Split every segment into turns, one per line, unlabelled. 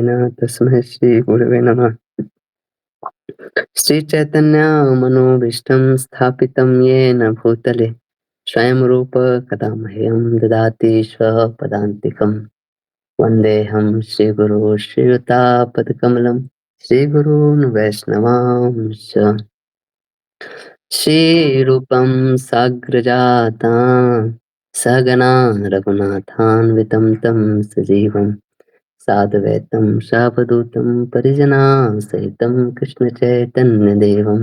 तस्मै श्रीगुरवे नमः। श्रीचैतन्यमनोभीष्टं स्थापितं येन भूतले स्वयं रूप कदा मह्यं ददाति स्वपदान्तिकं। वन्देऽहं श्रीगुरो श्रीयुतापदकमलं श्रीगुरून् वैष्णवांश्च श्रीरूपं साग्रजातां सहगना रघुनाथान्वितं तं सजीवं साद्वैतं सावधूतं परिजनासहितं कृष्णचैतन्यदेवं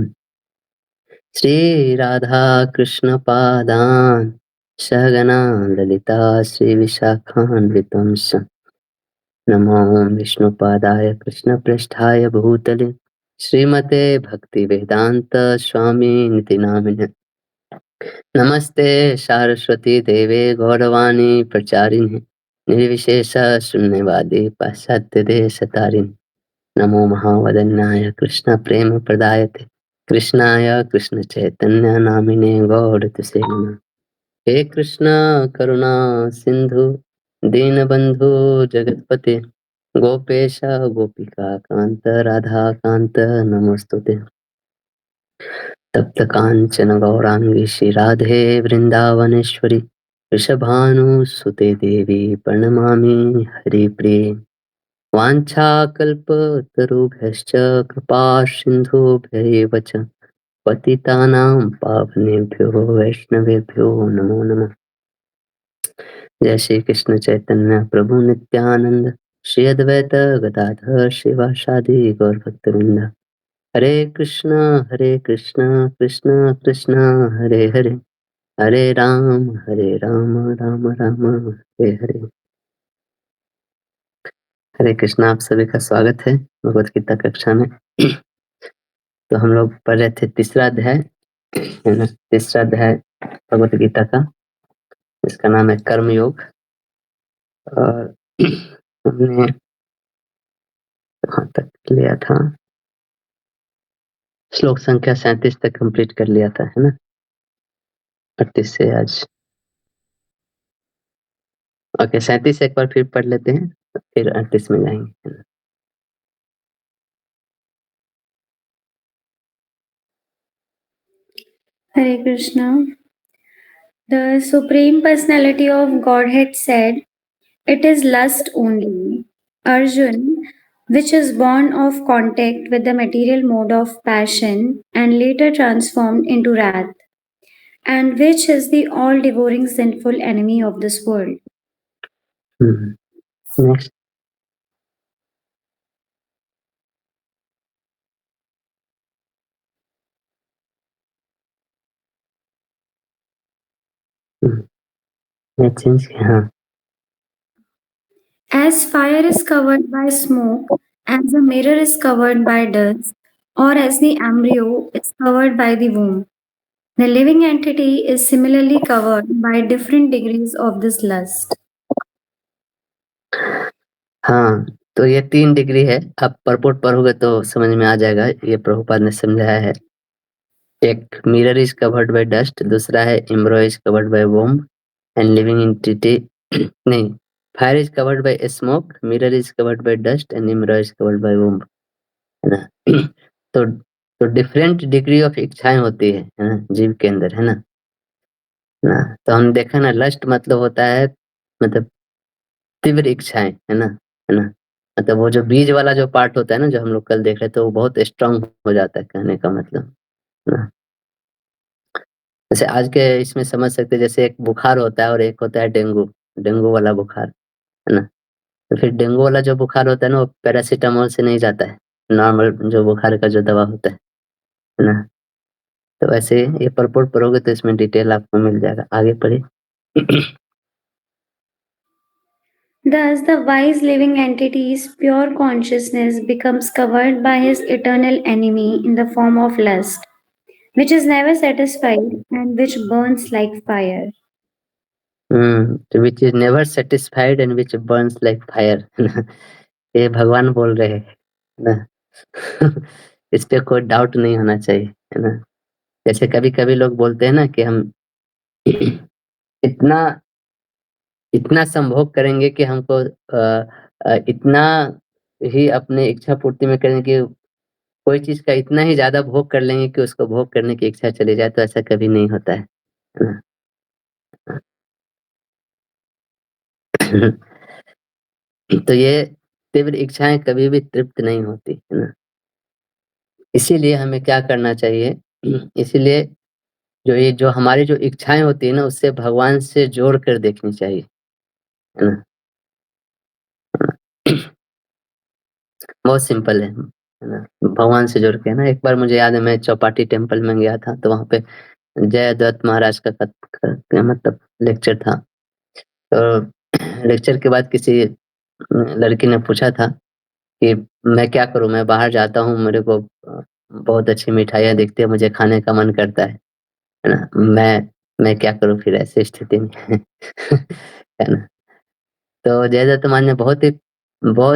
श्रीराधाकृष्णपादान् सहगना ललिता श्रीविशाखान्वितंश्च नमो विष्णुपादाय कृष्णप्रेष्ठाय भूतले श्रीमते भक्तिवेदान्त स्वामिनिति नामिने नमस्ते सारस्वती देवे गौरवाणी प्रचारिणे निर्विशेष शून्यवादी पाश्चात्य देशतारिणे नमो महावदन्याय कृष्ण प्रेम प्रदायते कृष्णाय कृष्ण चैतन्य नामिने गौरतुसे नमः। हे कृष्ण करुणा सिंधु दीनबंधु जगतपते गोपेश गोपिका कांत राधा कांत नमोस्तुते। तप्त कांचन गौरांगी श्री राधे वृंदावनेश्वरी वृषभानुसुते देवी प्रणमामि हरिप्रिये। वाञ्छाकल्पतरुभ्यश्च कृपा सिन्धुभ्यैव च पतितानां पावनेभ्यो वैष्णवेभ्यो नमो नमः। जय श्री कृष्ण चैतन्य प्रभु नित्यानंद श्री अद्वैत गदाधर शिवासादि गौर भक्तवृंद। हरे कृष्ण कृष्ण कृष्ण हरे हरे हरे राम राम राम हरे हरे। हरे कृष्णा, आप सभी का स्वागत है भगवत गीता कक्षा में। तो हम लोग पढ़ रहे थे तीसरा अध्याय है ना, तीसरा अध्याय भगवत गीता का, इसका नाम है कर्म योग। और हमने कहाँ तक लिया था, श्लोक संख्या 37 तक कंप्लीट कर लिया था, है ना। 38 से आज ओके 37 एक बार फिर पढ़ लेते हैं, फिर 38 में जाएंगे, है ना।
Hare Krishna. The Supreme Personality of Godhead said, "It is lust only, Arjun, which is born of contact with the material mode of passion and later transformed into wrath, and which is the all-devouring sinful enemy of this world."
Next. Change किया, हाँ।
As fire is covered by smoke, as a mirror is covered by dust, or as the embryo is covered by the womb, the living entity is similarly covered by different degrees of this lust.
हाँ, तो ये 3 degree है। आप purport पढ़ोगे तो समझ में आ जाएगा, ये प्रभुपाद ने समझाया है। एक mirror is covered by dust, दूसरा है embryo is covered by womb and living entity नहीं, fire is covered by smoke, mirror is covered by dust and embryo is covered by womb, है ना। तो डिफरेंट डिग्री ऑफ इच्छाएं होती है ना, जीव के अंदर, है ना। तो हम देखा ना, लस्ट मतलब होता है मतलब तीव्र इच्छाएं, है ना, है ना। मतलब वो जो बीज वाला जो पार्ट होता है ना, जो हम लोग कल देख रहे थे, वो बहुत स्ट्रांग हो जाता है, कहने का मतलब, है ना। जैसे आज के इसमें समझ सकते हैं, जैसे एक बुखार होता है और एक होता है डेंगू, डेंगू वाला बुखार, है ना। तो फिर डेंगू वाला जो बुखार होता है ना, वो पैरासीटामोल से नहीं जाता है, नॉर्मल जो बुखार का जो दवा होता है ना। तो वैसे ये परपोर्ट पढ़ोगे तो इसमें डिटेल आपको मिल जाएगा। आगे पढ़िए।
Thus, the wise living entity's pure consciousness becomes covered by his eternal enemy in the form of lust, which is never satisfied and which burns like fire.
which is never satisfied and which burns like fire, है ना। ये भगवान बोल रहे हैं, है ना। इस पे कोई डाउट नहीं होना चाहिए, है ना। जैसे कभी-कभी लोग बोलते हैं ना कि हम इतना संभोग करेंगे कि हमको इतना ही अपने इच्छा पूर्ति में करें कि कोई चीज़ का इतना ही ज़्यादा भोग कर लेंगे कि उसको भोग करने की इच्छा चली जाए, तो ऐसा कभी नहीं होता है। ना? तो ये तीव्र इच्छाएँ कभी भी तृप्त नहीं होती, है ना? इसीलिए हमें क्या करना चाहिए? इसीलिए जो हमारी जो इच्छाएँ होती है ना, उससे भगवान से जोड़ कर देखनी चाहिए, है ना? बहुत सिंपल है ना? भगवान से जुड़ के ना एक बार मुझे याद है मैं चौपाटी टेम्पल में गया था, तो वहाँ पे जयदत्त महाराज का मतलब लेक्चर था। तो लेक्चर के बाद किसी लड़की ने पूछा था कि मैं क्या करूँ? मैं बाहर जाता हूँ, मेरे को बहुत अच्छी मिठाइयाँ दिखती है, मुझे खाने का मन करता है ना? मैं क्या करूँ फिर ऐसी स्थिति में? है ना? तो जयदत्त मान ने बहुत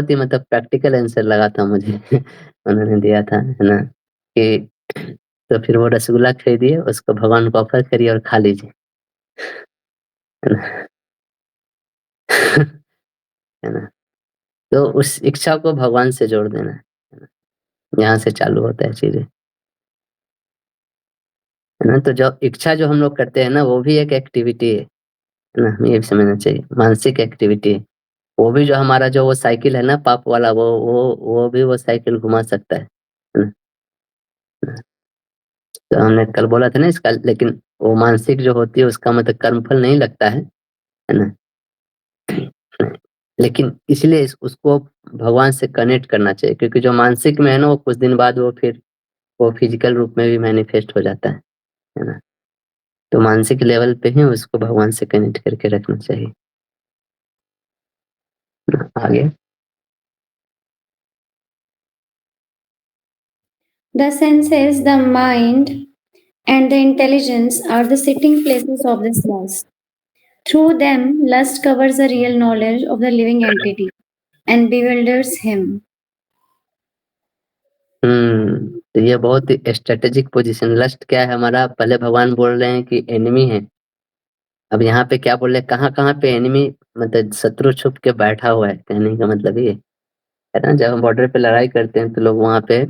ही मतलब प्रैक्टिकल आंसर लगा था मुझे उन्होंने दिया था, है ना? कि तो फिर वो रसगुल्ला खरीदिए, उसको भगवान को ऑफ़र करिए और खा लीजिए, है ना? है ना? तो उस इच्छा को भगवान से जोड़ देना है ना? यहाँ से चालू होता है चीज़ें, है ना? तो जो इच्छा जो हम लोग करते हैं ना, वो भी एक एक्टिविटी है ना? हमें ये भी समझना चाहिए, मानसिक एक्टिविटी है। वो भी जो हमारा जो वो साइकिल है ना पाप वाला, वो भी वो साइकिल घुमा सकता है ना? तो हमने कल बोला था ना इसका, लेकिन वो मानसिक जो होती है उसका मतलब कर्मफल नहीं लगता है ना? लेकिन इसलिए उसको भगवान से कनेक्ट करना चाहिए, क्योंकि जो मानसिक में है ना वो कुछ दिन बाद वो फिजिकल रूप में भी मैनिफेस्ट हो जाता है ना? तो मानसिक लेवल पे ही उसको भगवान से कनेक्ट करके रखना चाहिए। आगे।
The senses, the mind, and the intelligence are the sitting places of this lust. Through them, lust covers the real knowledge of the living entity and bewilders him.
तो ये बहुत ही स्ट्रैटेजिक पोजीशन, लस्ट क्या है हमारा? पहले भगवान बोल रहे हैं कि एनिमी है। अब यहाँ पे क्या बोल रहे हैं, कहाँ-कहाँ पे एनिमी मतलब शत्रु छुप के बैठा हुआ है, कहने का मतलब ये है ना? जब हम बॉर्डर पे लड़ाई करते हैं तो लोग वहाँ पे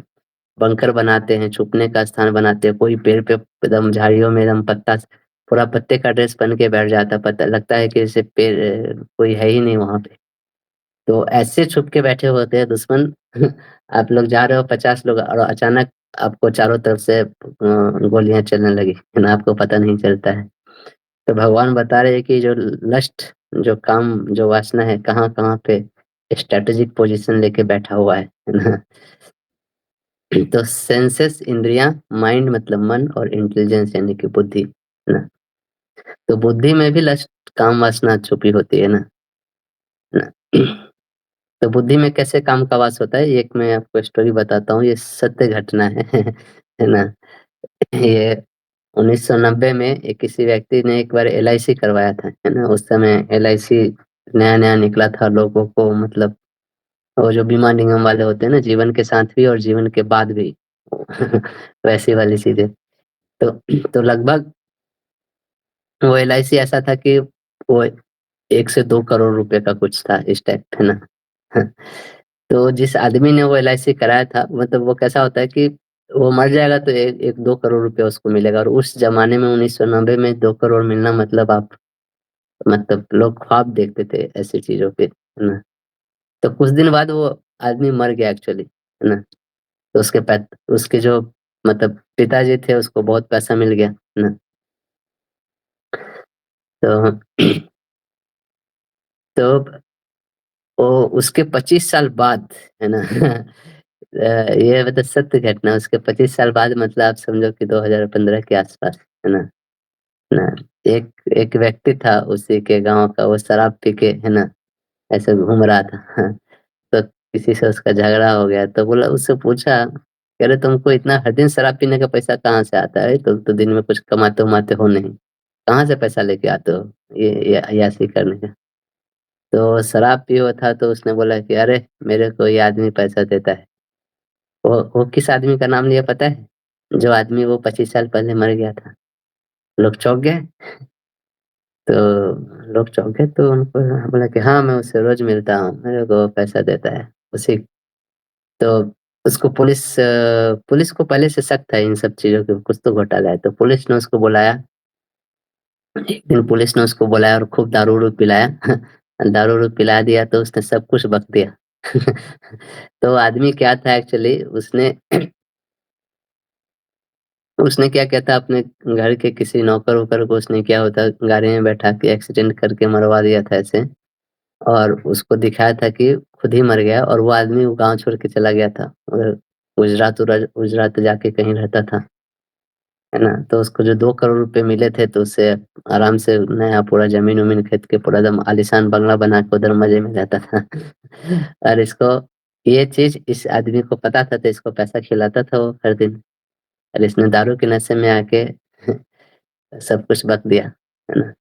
बंकर बनाते हैं, छुपने का स्थान बनाते हैं। कोई पेड़ पे एकदम झाड़ियों में एकदम पूरा पत्ते का ड्रेस पहन के बैठ जाता है, पता लगता है कि जैसे कोई है ही नहीं वहाँ पे। तो ऐसे छुप के बैठे होते हैं दुश्मन। आप लोग जा रहे हो 50 लोग और अचानक आपको चारों तरफ से गोलियाँ चलने लगी, है ना? आपको पता नहीं चलता है। तो भगवान बता रहे हैं कि जो लस्ट, जो काम, जो वासना है, कहाँ-कहाँ पे स्ट्रैटेजिक पोज़ीशन लेके बैठा हुआ है ना? तो सेंसेस इंद्रियाँ, माइंड मतलब मन और इंटेलिजेंस यानी कि बुद्धि, है ना? तो बुद्धि में भी लस्ट, काम वासना छुपी होती है ना? तो बुद्धि में कैसे काम का वास होता है, ये एक मैं आपको स्टोरी बताता हूँ, ये सत्य घटना है, है ना? ये 1990 में किसी व्यक्ति ने एक बार एलआईसी करवाया था, है ना? उस समय एलआईसी नया-नया निकला था, लोगों को मतलब वो जो बीमा निगम वाले होते हैं ना, जीवन के साथ भी और जीवन के बाद भी, वैसी वाली चीज़ें। तो लगभग वो एलआईसी ऐसा था कि वो 1 से 2 करोड़ रुपए का कुछ था इस टाइप, है ना? तो जिस आदमी ने वो एलआईसी कराया था, मतलब वो कैसा होता है कि वो मर जाएगा तो 1-2 करोड़ रुपया उसको मिलेगा, और उस ज़माने में 1990 में 2 करोड़ मिलना मतलब आप, मतलब लोग ख्वाब देखते थे ऐसी चीज़ों पे, है ना? तो कुछ दिन बाद वो आदमी मर गया एक्चुअली, है ना? तो उसके जो मतलब पिताजी थे, उसको बहुत पैसा मिल गया, है ना? तो तो वो उसके 25 साल बाद, है ना? ये मतलब सत्य घटना, उसके 25 साल बाद मतलब आप समझो कि 2015 के आस-पास, है ना? ना एक एक व्यक्ति था उसी के गाँव का, वो शराब पी के, है ना, ऐसे घूम रहा था। हाँ, तो किसी से उसका झगड़ा हो गया, तो बोला, उससे पूछा, कह रहे तुमको इतना हर दिन शराब पीने का पैसा कहाँ से आता है? तुम तो दिन में कुछ कमाते-वमाते हो नहीं, कहाँ से पैसा लेके आते हो ये अय्याशी करने का? तो शराब पिया हुआ था, तो उसने बोला कि अरे! मेरे को ये आदमी पैसा देता है। वो किस आदमी का नाम लिया पता है? जो आदमी वो 25 साल पहले मर गया था। लोग चौंक गए, तो लोग चौंके तो उनको बोला कि हाँ, मैं उससे रोज़ मिलता हूँ, मेरे को पैसा देता है। उसी तो उसको पुलिस को पहले से शक था इन सब चीज़ों के, कुछ तो घोटाला है, तो पुलिस ने उसको बुलाया। एक दिन पुलिस ने उसको बुलाया और खूब दारू-वारू पिलाया। दारू-वारू पिला दिया तो उसने सब कुछ बक दिया। तो आदमी क्या था एक्चुअली, उसने उसने क्या किया था, अपने घर के किसी नौकर-वोकर को उसने क्या होता गाड़ी में बैठा के एक्सीडेंट करके मरवा दिया था ऐसे, और उसको दिखाया था कि खुद ही मर गया, और वो आदमी वो गाँव छोड़ के चला गया था। उधर गुजरात जाके कहीं रहता था, है ना? तो उसको जो 2 करोड़ रुपए मिले थे, तो उससे आराम से नया पूरा ज़मीन-वमीन खरीद के पूरा एकदम आलीशान बंगला बना के उधर मज़े में रहता था। और इसको ये चीज़ इस आदमी को पता था, तो इसको पैसा खिलाता था वो हर दिन, और इसने दारू के नशे में आके सब कुछ बक दिया, है ना?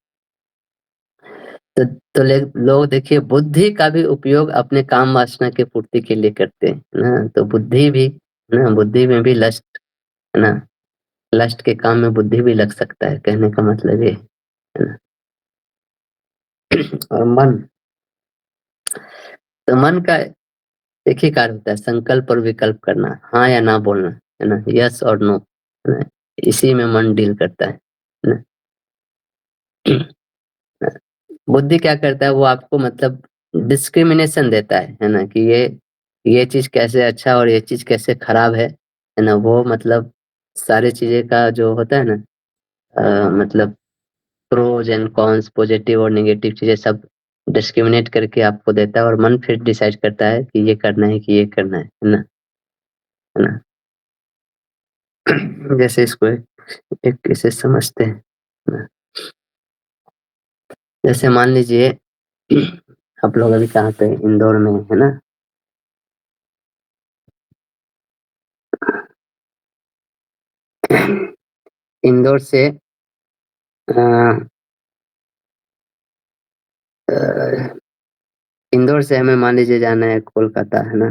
तो तो ले लोग देखिए, बुद्धि का भी उपयोग अपने काम वासना की पूर्ति के लिए करते हैं, ना? तो बुद्धि भी, है ना? बुद्धि में भी लस्ट, है ना? लस्ट के काम में बुद्धि भी लग सकता है, कहने का मतलब ये है ना? और मन, तो मन का एक ही कार्य होता है, संकल्प और विकल्प करना, हाँ या ना बोलना, है ना? यस और नो, है ना? इसी में मन डील करता है ना? बुद्धि क्या करता है, वो आपको मतलब डिस्क्रिमिनेशन देता है ना? कि ये चीज़ कैसे अच्छा और ये चीज़ कैसे खराब है ना? वो मतलब सारी चीज़ें का जो होता है ना, मतलब प्रोज एंड कॉन्स, पॉजिटिव और नेगेटिव चीज़ें सब डिस्क्रिमिनेट करके आपको देता है, और मन फिर डिसाइड करता है कि ये करना है कि ये करना है ना? है ना? जैसे इसको एक कैसे समझते हैं ना? जैसे मान लीजिए आप लोग अभी कहाँ पे इंदौर में, है ना? इंदौर से अ, अ, इंदौर से हमें मान लीजिए जाना है कोलकाता, है ना?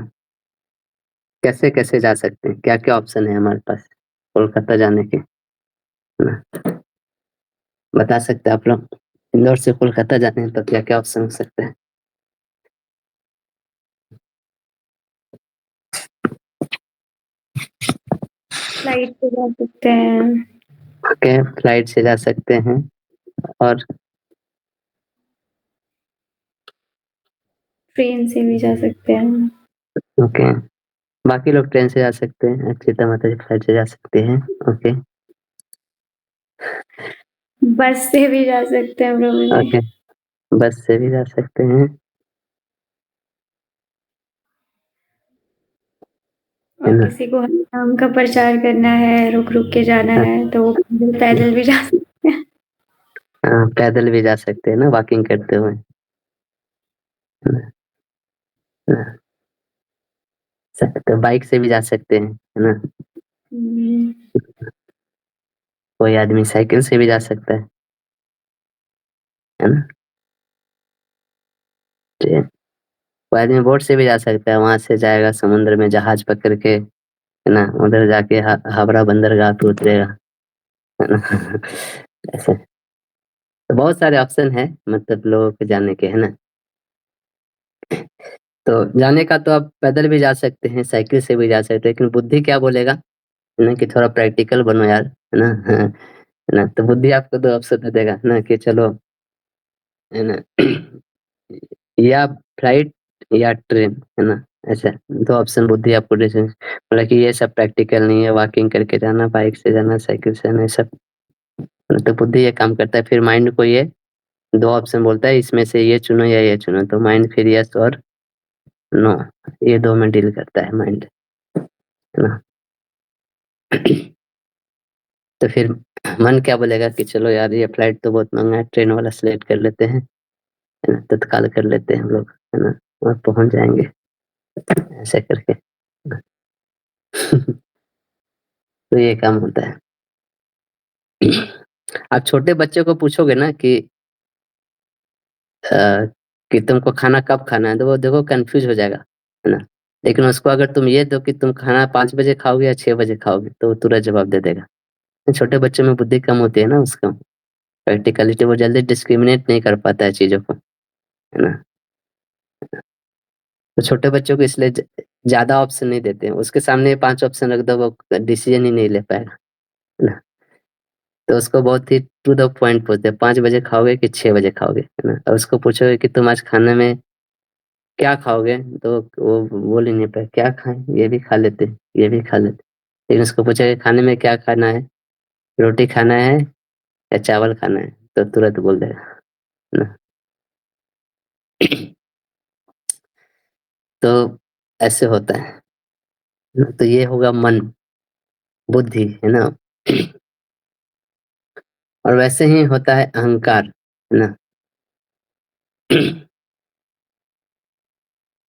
कैसे-कैसे जा सकते हैं? क्या-क्या ऑप्शन है हमारे पास कोलकाता जाने के? है ना? बता सकते हैं आप लोग? इंदौर से कोलकाता जाने हैं तो क्या-क्या ऑप्शन हो सकते हैं?
फ्लाइट से जा सकते हैं,
ओके, फ्लाइट से जा सकते हैं, और
ट्रेन से भी जा सकते हैं,
ओके, बाकी लोग ट्रेन से जा सकते हैं, अक्षिता माता जी फ्लाइट से जा सकते हैं, ओके,
बस से भी जा सकते हैं प्रभु जी।
ओके, बस से भी जा सकते हैं, है
और
ना?
किसी को हरि नाम का प्रचार करना है, रुक-रुक के जाना
हाँ,
है, तो वो पैदल भी जा सकते हैं।
हाँ, पैदल भी जा सकते हैं ना वॉकिंग करते हुए, है ना? हाँ, तो बाइक से भी जा सकते हैं, है ना?
हुँ,
कोई आदमी साइकिल से भी जा सकता है ना? ट्रेन, कोई आदमी बोट से भी जा सकता है, वहाँ से जाएगा समुद्र में जहाज पकड़ के, है ना? उधर जाके हावड़ा बंदरगाह पे उतरेगा, है ना? ऐसे तो बहुत सारे ऑप्शन हैं मतलब लोगों के जाने के, है ना? तो जाने का तो आप पैदल भी जा सकते हैं, साइकिल से भी जा सकते हैं, लेकिन बुद्धि क्या बोलेगा, है ना? कि थोड़ा प्रैक्टिकल बनो यार, है ना? हाँ, है ना? तो बुद्धि आपको 2 ऑप्शन दे देगा, है ना? कि चलो, है ना? या फ्लाइट या ट्रेन, है ना? ऐसा 2 ऑप्शन बुद्धि आपको दे दे, मतलब कि ये सब प्रैक्टिकल नहीं है, वॉकिंग करके जाना, बाइक से जाना, साइकिल से जाना, ये सब, तो बुद्धि ये काम करता है, फिर माइंड को ये 2 ऑप्शन बोलता है, इसमें से ये चुनो या ये चुनो, तो माइंड फिर यस और नो, ये 2 में डील करता है माइंड, है ना? तो फिर मन क्या बोलेगा कि चलो यार ये फ्लाइट तो बहुत महँगा है, ट्रेन वाला सेलेक्ट कर लेते हैं, है ना? तत्काल कर लेते हैं हम लोग, है ना? और पहुँच जाएँगे, ऐसे करके। तो ये काम होता है। आप छोटे बच्चे को पूछोगे ना कि अ, कि तुमको खाना कब खाना है, तो वो देखो कन्फ्यूज़ हो जाएगा, है ना? लेकिन उसको अगर तुम ये दो कि तुम खाना 5 बजे खाओगे या 6 बजे खाओगे, तो वो तुरंत जवाब दे देगा। छोटे बच्चों में बुद्धि कम होती है ना उसका, प्रैक्टिकलिटी, वो जल्दी डिस्क्रिमिनेट नहीं कर पाता है चीज़ों को, है ना? तो छोटे बच्चों को इसलिए ज़्यादा ऑप्शन नहीं देते हैं, उसके सामने 5 ऑप्शन रख दो वो डिसीजन ही नहीं ले पाएगा, है ना? तो उसको बहुत ही टू द पॉइंट पूछते हैं, 5 बजे खाओगे कि 6 बजे खाओगे, है ना? और उसको पूछोगे कि तुम आज खाने में क्या खाओगे? तो वो बोल ही नहीं पाए, क्या खाएँ? ये भी खा लेते, ये भी खा लेते। लेकिन उसको पूछोगे खाने में क्या खाना है? रोटी खाना है या चावल खाना है? तो तुरंत बोल देगा, है ना? तो ऐसे होता है। तो ये होगा मन, बुद्धि, है ना? और वैसे ही होता है अहंकार, है ना?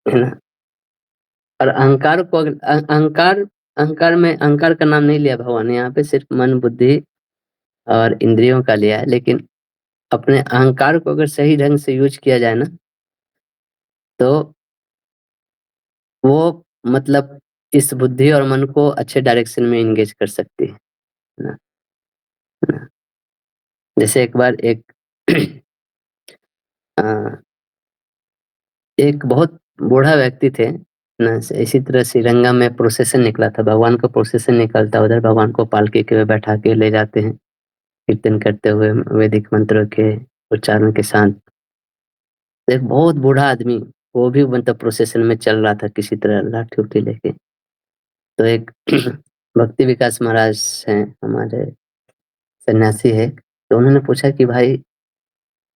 है ना? और अहंकार को अहंकार अहंकार में अहंकार का नाम नहीं लिया भगवान ने, यहाँ पे सिर्फ मन, बुद्धि और इंद्रियों का लिया है। लेकिन अपने अहंकार को अगर सही ढंग से यूज़ किया जाए ना, तो वो मतलब इस बुद्धि और मन को अच्छे डायरेक्शन में एंगेज कर सकती है ना? है ना? जैसे एक बार अ, एक बहुत बूढ़ा व्यक्ति थे ना, इसी तरह श्रीरंगम में प्रोसेशन निकला था, भगवान का प्रोसेशन निकलता, उधर भगवान को पालकी के में बैठा के ले जाते हैं, कीर्तन करते हुए वैदिक मंत्रों के उच्चारण के साथ। तो एक बहुत बूढ़ा आदमी, वो भी मतलब प्रोसेशन में चल रहा था किसी तरह लाठी-उठी लेके। तो एक भक्ति विकास महाराज हैं, हमारे सन्यासी है, तो उन्होंने पूछा कि भाई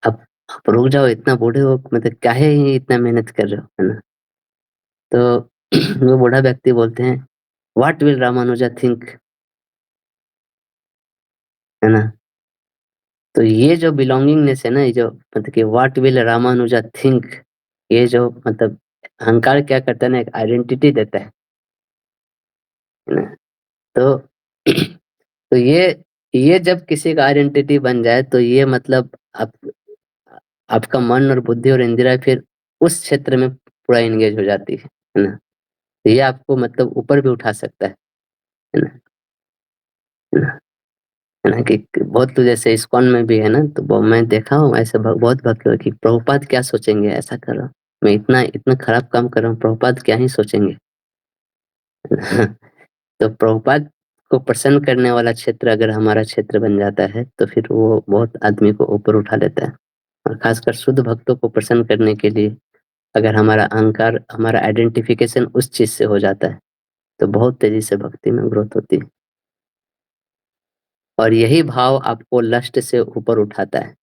आप रुक जाओ, इतना बूढ़े हो, मतलब काहे ही इतना मेहनत कर रहे हो, है ना? तो वो बूढ़ा व्यक्ति बोलते हैं, व्हाट विल रामानुजा थिंक, है ना? तो ये जो बिलॉन्गिंगनेस है ना, ये जो मतलब कि व्हाट विल रामानुजा थिंक, ये जो मतलब अहंकार क्या करता है ना, एक आइडेंटिटी देता है ना? तो तो ये जब किसी का आइडेंटिटी बन जाए, तो ये मतलब आपका मन और बुद्धि और इंद्रिय फिर उस क्षेत्र में पूरा एंगेज हो जाती है ना? तो ये आपको मतलब ऊपर भी उठा सकता है ना? है ना? है ना? कि बहुत तो जैसे इस्कॉन में भी है ना, तो मैं देखा हूँ ऐसे बहुत भक्त लोग कि प्रभुपाद क्या सोचेंगे ऐसा कर रहा हूँ। मैं इतना इतना खराब काम कर रहा हूँ, प्रभुपाद क्या ही सोचेंगे। तो प्रभुपाद को प्रसन्न करने वाला क्षेत्र अगर हमारा क्षेत्र बन जाता है, तो फिर वो बहुत आदमी को ऊपर उठा लेता है। और खासकर शुद्ध भक्तों को प्रसन्न करने के लिए अगर हमारा अहंकार, हमारा आइडेंटिफिकेशन उस चीज़ से हो जाता है, तो बहुत तेज़ी से भक्ति में ग्रोथ होती है। और यही भाव आपको लस्ट से ऊपर उठाता है।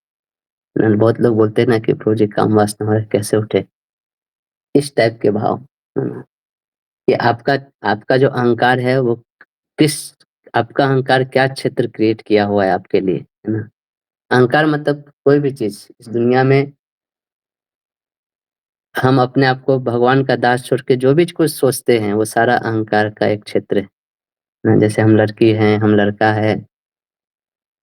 बहुत लोग बोलते हैं ना कि प्रभु जी काम वासना हमारे कैसे उठे? इस टाइप के भाव, है ना? कि आपका आपका जो अहंकार है वो किस आपका अहंकार क्या क्षेत्र क्रिएट किया हुआ है आपके लिए, है ना? अहंकार मतलब कोई भी चीज़ इस दुनिया में हम अपने आप को भगवान का दास छोड़ के जो भी कुछ सोचते हैं, वो सारा अहंकार का एक क्षेत्र है ना? जैसे हम लड़की हैं, हम लड़का है,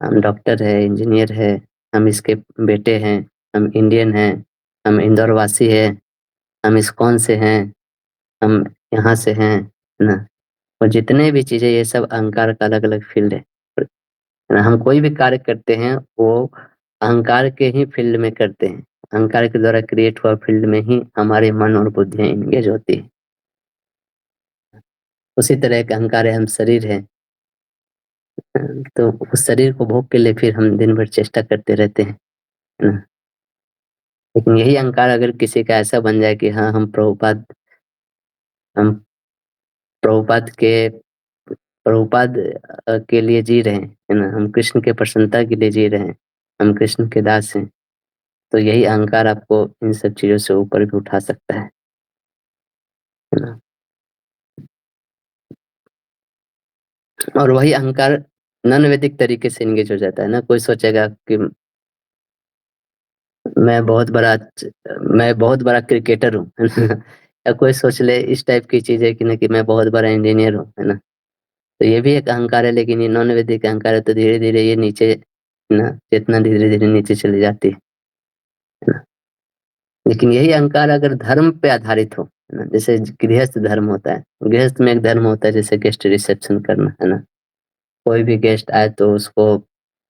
हम डॉक्टर है, इंजीनियर है, हम इसके बेटे हैं, हम इंडियन हैं, हम इंदौर वासी हैं, हम इस्कॉन से हैं, हम यहाँ से हैं, है ना? और जितने भी चीज़ें ये सब अहंकार का अलग-अलग फ़ील्ड है ना? हम कोई भी कार्य करते हैं, वो अहंकार के ही फ़ील्ड में करते हैं। अहंकार के द्वारा क्रिएट हुआ फ़ील्ड में ही हमारे मन और बुद्धियाँ एंगेज होती है। उसी तरह एक अहंकार है, हम शरीर हैं, अ, तो उस शरीर को भोग के लिए फिर हम दिन भर चेष्टा करते रहते हैं, है ना? लेकिन यही अहंकार अगर किसी का ऐसा बन जाए कि हाँ, हम प्रभुपाद के प्रभुपाद के लिए जी रहे हैं, है ना? हम कृष्ण के प्रसन्नता के लिए जी रहे हैं, हम कृष्ण के दास हैं, तो यही अहंकार आपको इन सब चीज़ों से ऊपर भी उठा सकता है ना? और वही अहंकार नॉन वैदिक तरीके से एंगेज हो जाता है ना, कोई सोचेगा कि मैं बहुत बड़ा मैं बहुत बड़ा क्रिकेटर हूँ, है ना? या कोई सोच ले इस टाइप की चीज़ें कि ना कि मैं बहुत बड़ा इंजीनियर हूँ, है ना? तो ये भी एक अहंकार है, लेकिन ये नॉन वैदिक अहंकार है, तो धीरे-धीरे ये नीचे ना चेतना धीरे-धीरे नीचे चली जाती है ना? लेकिन यही अहंकार अगर धर्म पे आधारित हो, है ना? जैसे गृहस्थ धर्म होता है, गृहस्थ में एक धर्म होता है जैसे गेस्ट रिसेप्शन करना, है ना? कोई भी गेस्ट आए तो उसको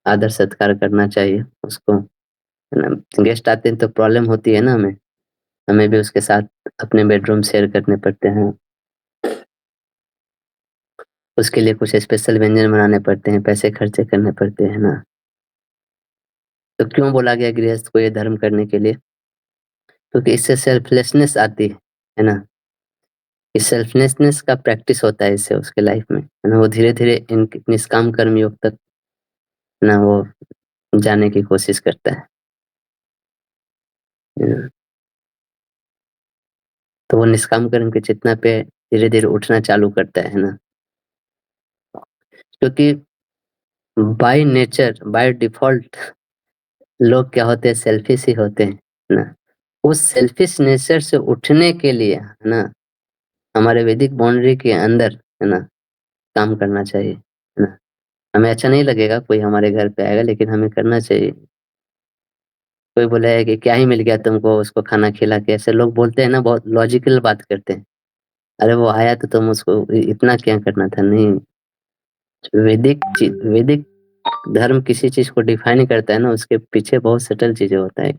आदर सत्कार करना चाहिए उसको, है ना? गेस्ट आते हैं तो प्रॉब्लम होती है ना हमें, हमें भी उसके साथ अपने बेडरूम शेयर करने पड़ते हैं। उसके लिए कुछ स्पेशल व्यंजन बनाने पड़ते हैं, पैसे खर्चे करने पड़ते हैं ना। तो क्यों बोला गया गृहस्थ को ये धर्म करने के लिए? क्योंकि इससे सेल्फलेसनेस आती है ना। इस सेल्फलेसनेस का प्रैक्टिस होता है इससे उसके लाइफ में, है ना। वो धीरे-धीरे इन निष्काम कर्म योग तक ना वो जाने की कोशिश करता है। ना। तो वो निष्काम कर्म की चेतना पे धीरे-धीरे उठना चालू करता है ना। क्योंकि बाय नेचर, बाय डिफ़ॉल्ट लोग क्या होते हैं, सेल्फिश ही होते हैं, ना। उस सेल्फिश नेचर से उठने के लिए, है ना, हमारे वैदिक बाउंड्री के अंदर, है ना, काम करना चाहिए, है ना। हमें अच्छा नहीं लगेगा कोई हमारे घर पे आएगा, लेकिन हमें करना चाहिए। कोई बोलेगा कि क्या ही मिल गया तुमको उसको खाना खिला के? ऐसे लोग बोलते हैं ना, बहुत लॉजिकल बात करते हैं। अरे वो आया तो तुम उसको इतना क्या करना था? नहीं, वैदिक धर्म किसी चीज़ को डिफाइन करता है ना, उसके पीछे बहुत सटल चीज़ें होता है।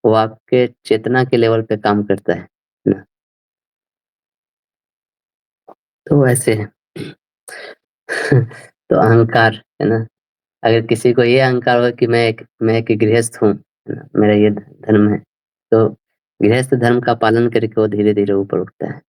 वो आपके चेतना के लेवल पे काम करता है ना। तो वैसे है। तो अहंकार, है ना, अगर किसी को ये अहंकार हो कि मैं एक गृहस्थ हूँ, है ना, मेरा ये धर्म है, तो गृहस्थ धर्म का पालन करके वो धीरे-धीरे ऊपर उठता है।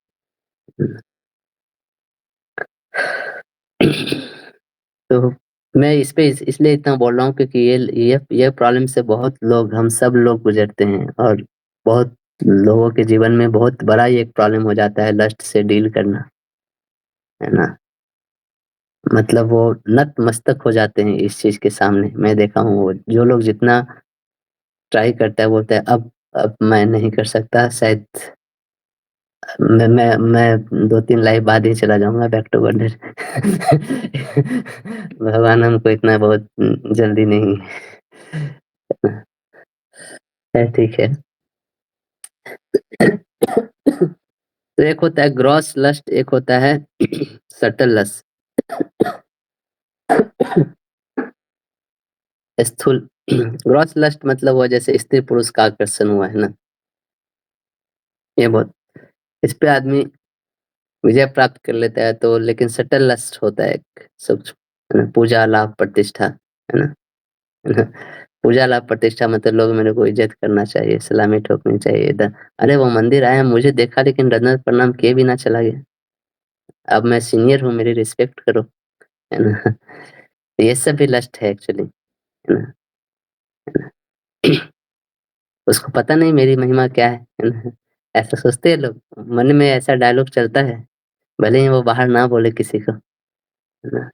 तो मैं इस पे इसलिए इतना बोल रहा हूँ क्योंकि ये प्रॉब्लम से बहुत लोग, हम सब लोग गुजरते हैं, और बहुत लोगों के जीवन में बहुत बड़ा ये एक प्रॉब्लम हो जाता है लस्ट से डील करना, है ना। मतलब वो नतमस्तक हो जाते हैं इस चीज़ के सामने। मैं देखा हूँ वो जो लोग जितना ट्राई करता है, बोलता है अब मैं नहीं कर सकता, शायद मैं 2-3 लाइफ बाद ही चला जाऊँगा बैक टू गोल्डन। भगवान हमको इतना बहुत जल्दी नहीं। है, ठीक है। तो एक होता है ग्रॉस लस्ट, एक होता है सटल लस्ट। स्थूल ग्रॉस लस्ट मतलब वो जैसे स्त्री पुरुष का आकर्षण हुआ, है ना। ये बहुत, इस पे आदमी विजय प्राप्त कर लेता है, तो लेकिन सटल लस्ट होता है एक सूक्ष्म, है ना, पूजा लाभ प्रतिष्ठा, है ना। है ना? पूजा लाभ प्रतिष्ठा मतलब लोग मेरे को इज्जत करना चाहिए, सलामी ठोकनी चाहिए इधर। अरे वो मंदिर आया, मुझे देखा लेकिन दंडवत प्रणाम किए बिना चला गया। अब मैं सीनियर हूँ, मेरी रिस्पेक्ट करो, है ना। ये सब भी लस्ट है एक्चुअली, है ना। उसको पता नहीं मेरी महिमा क्या है ना। ऐसा सोचते हैं लोग, मन में ऐसा डायलॉग चलता है, भले ही वो बाहर ना बोले किसी को, है ना।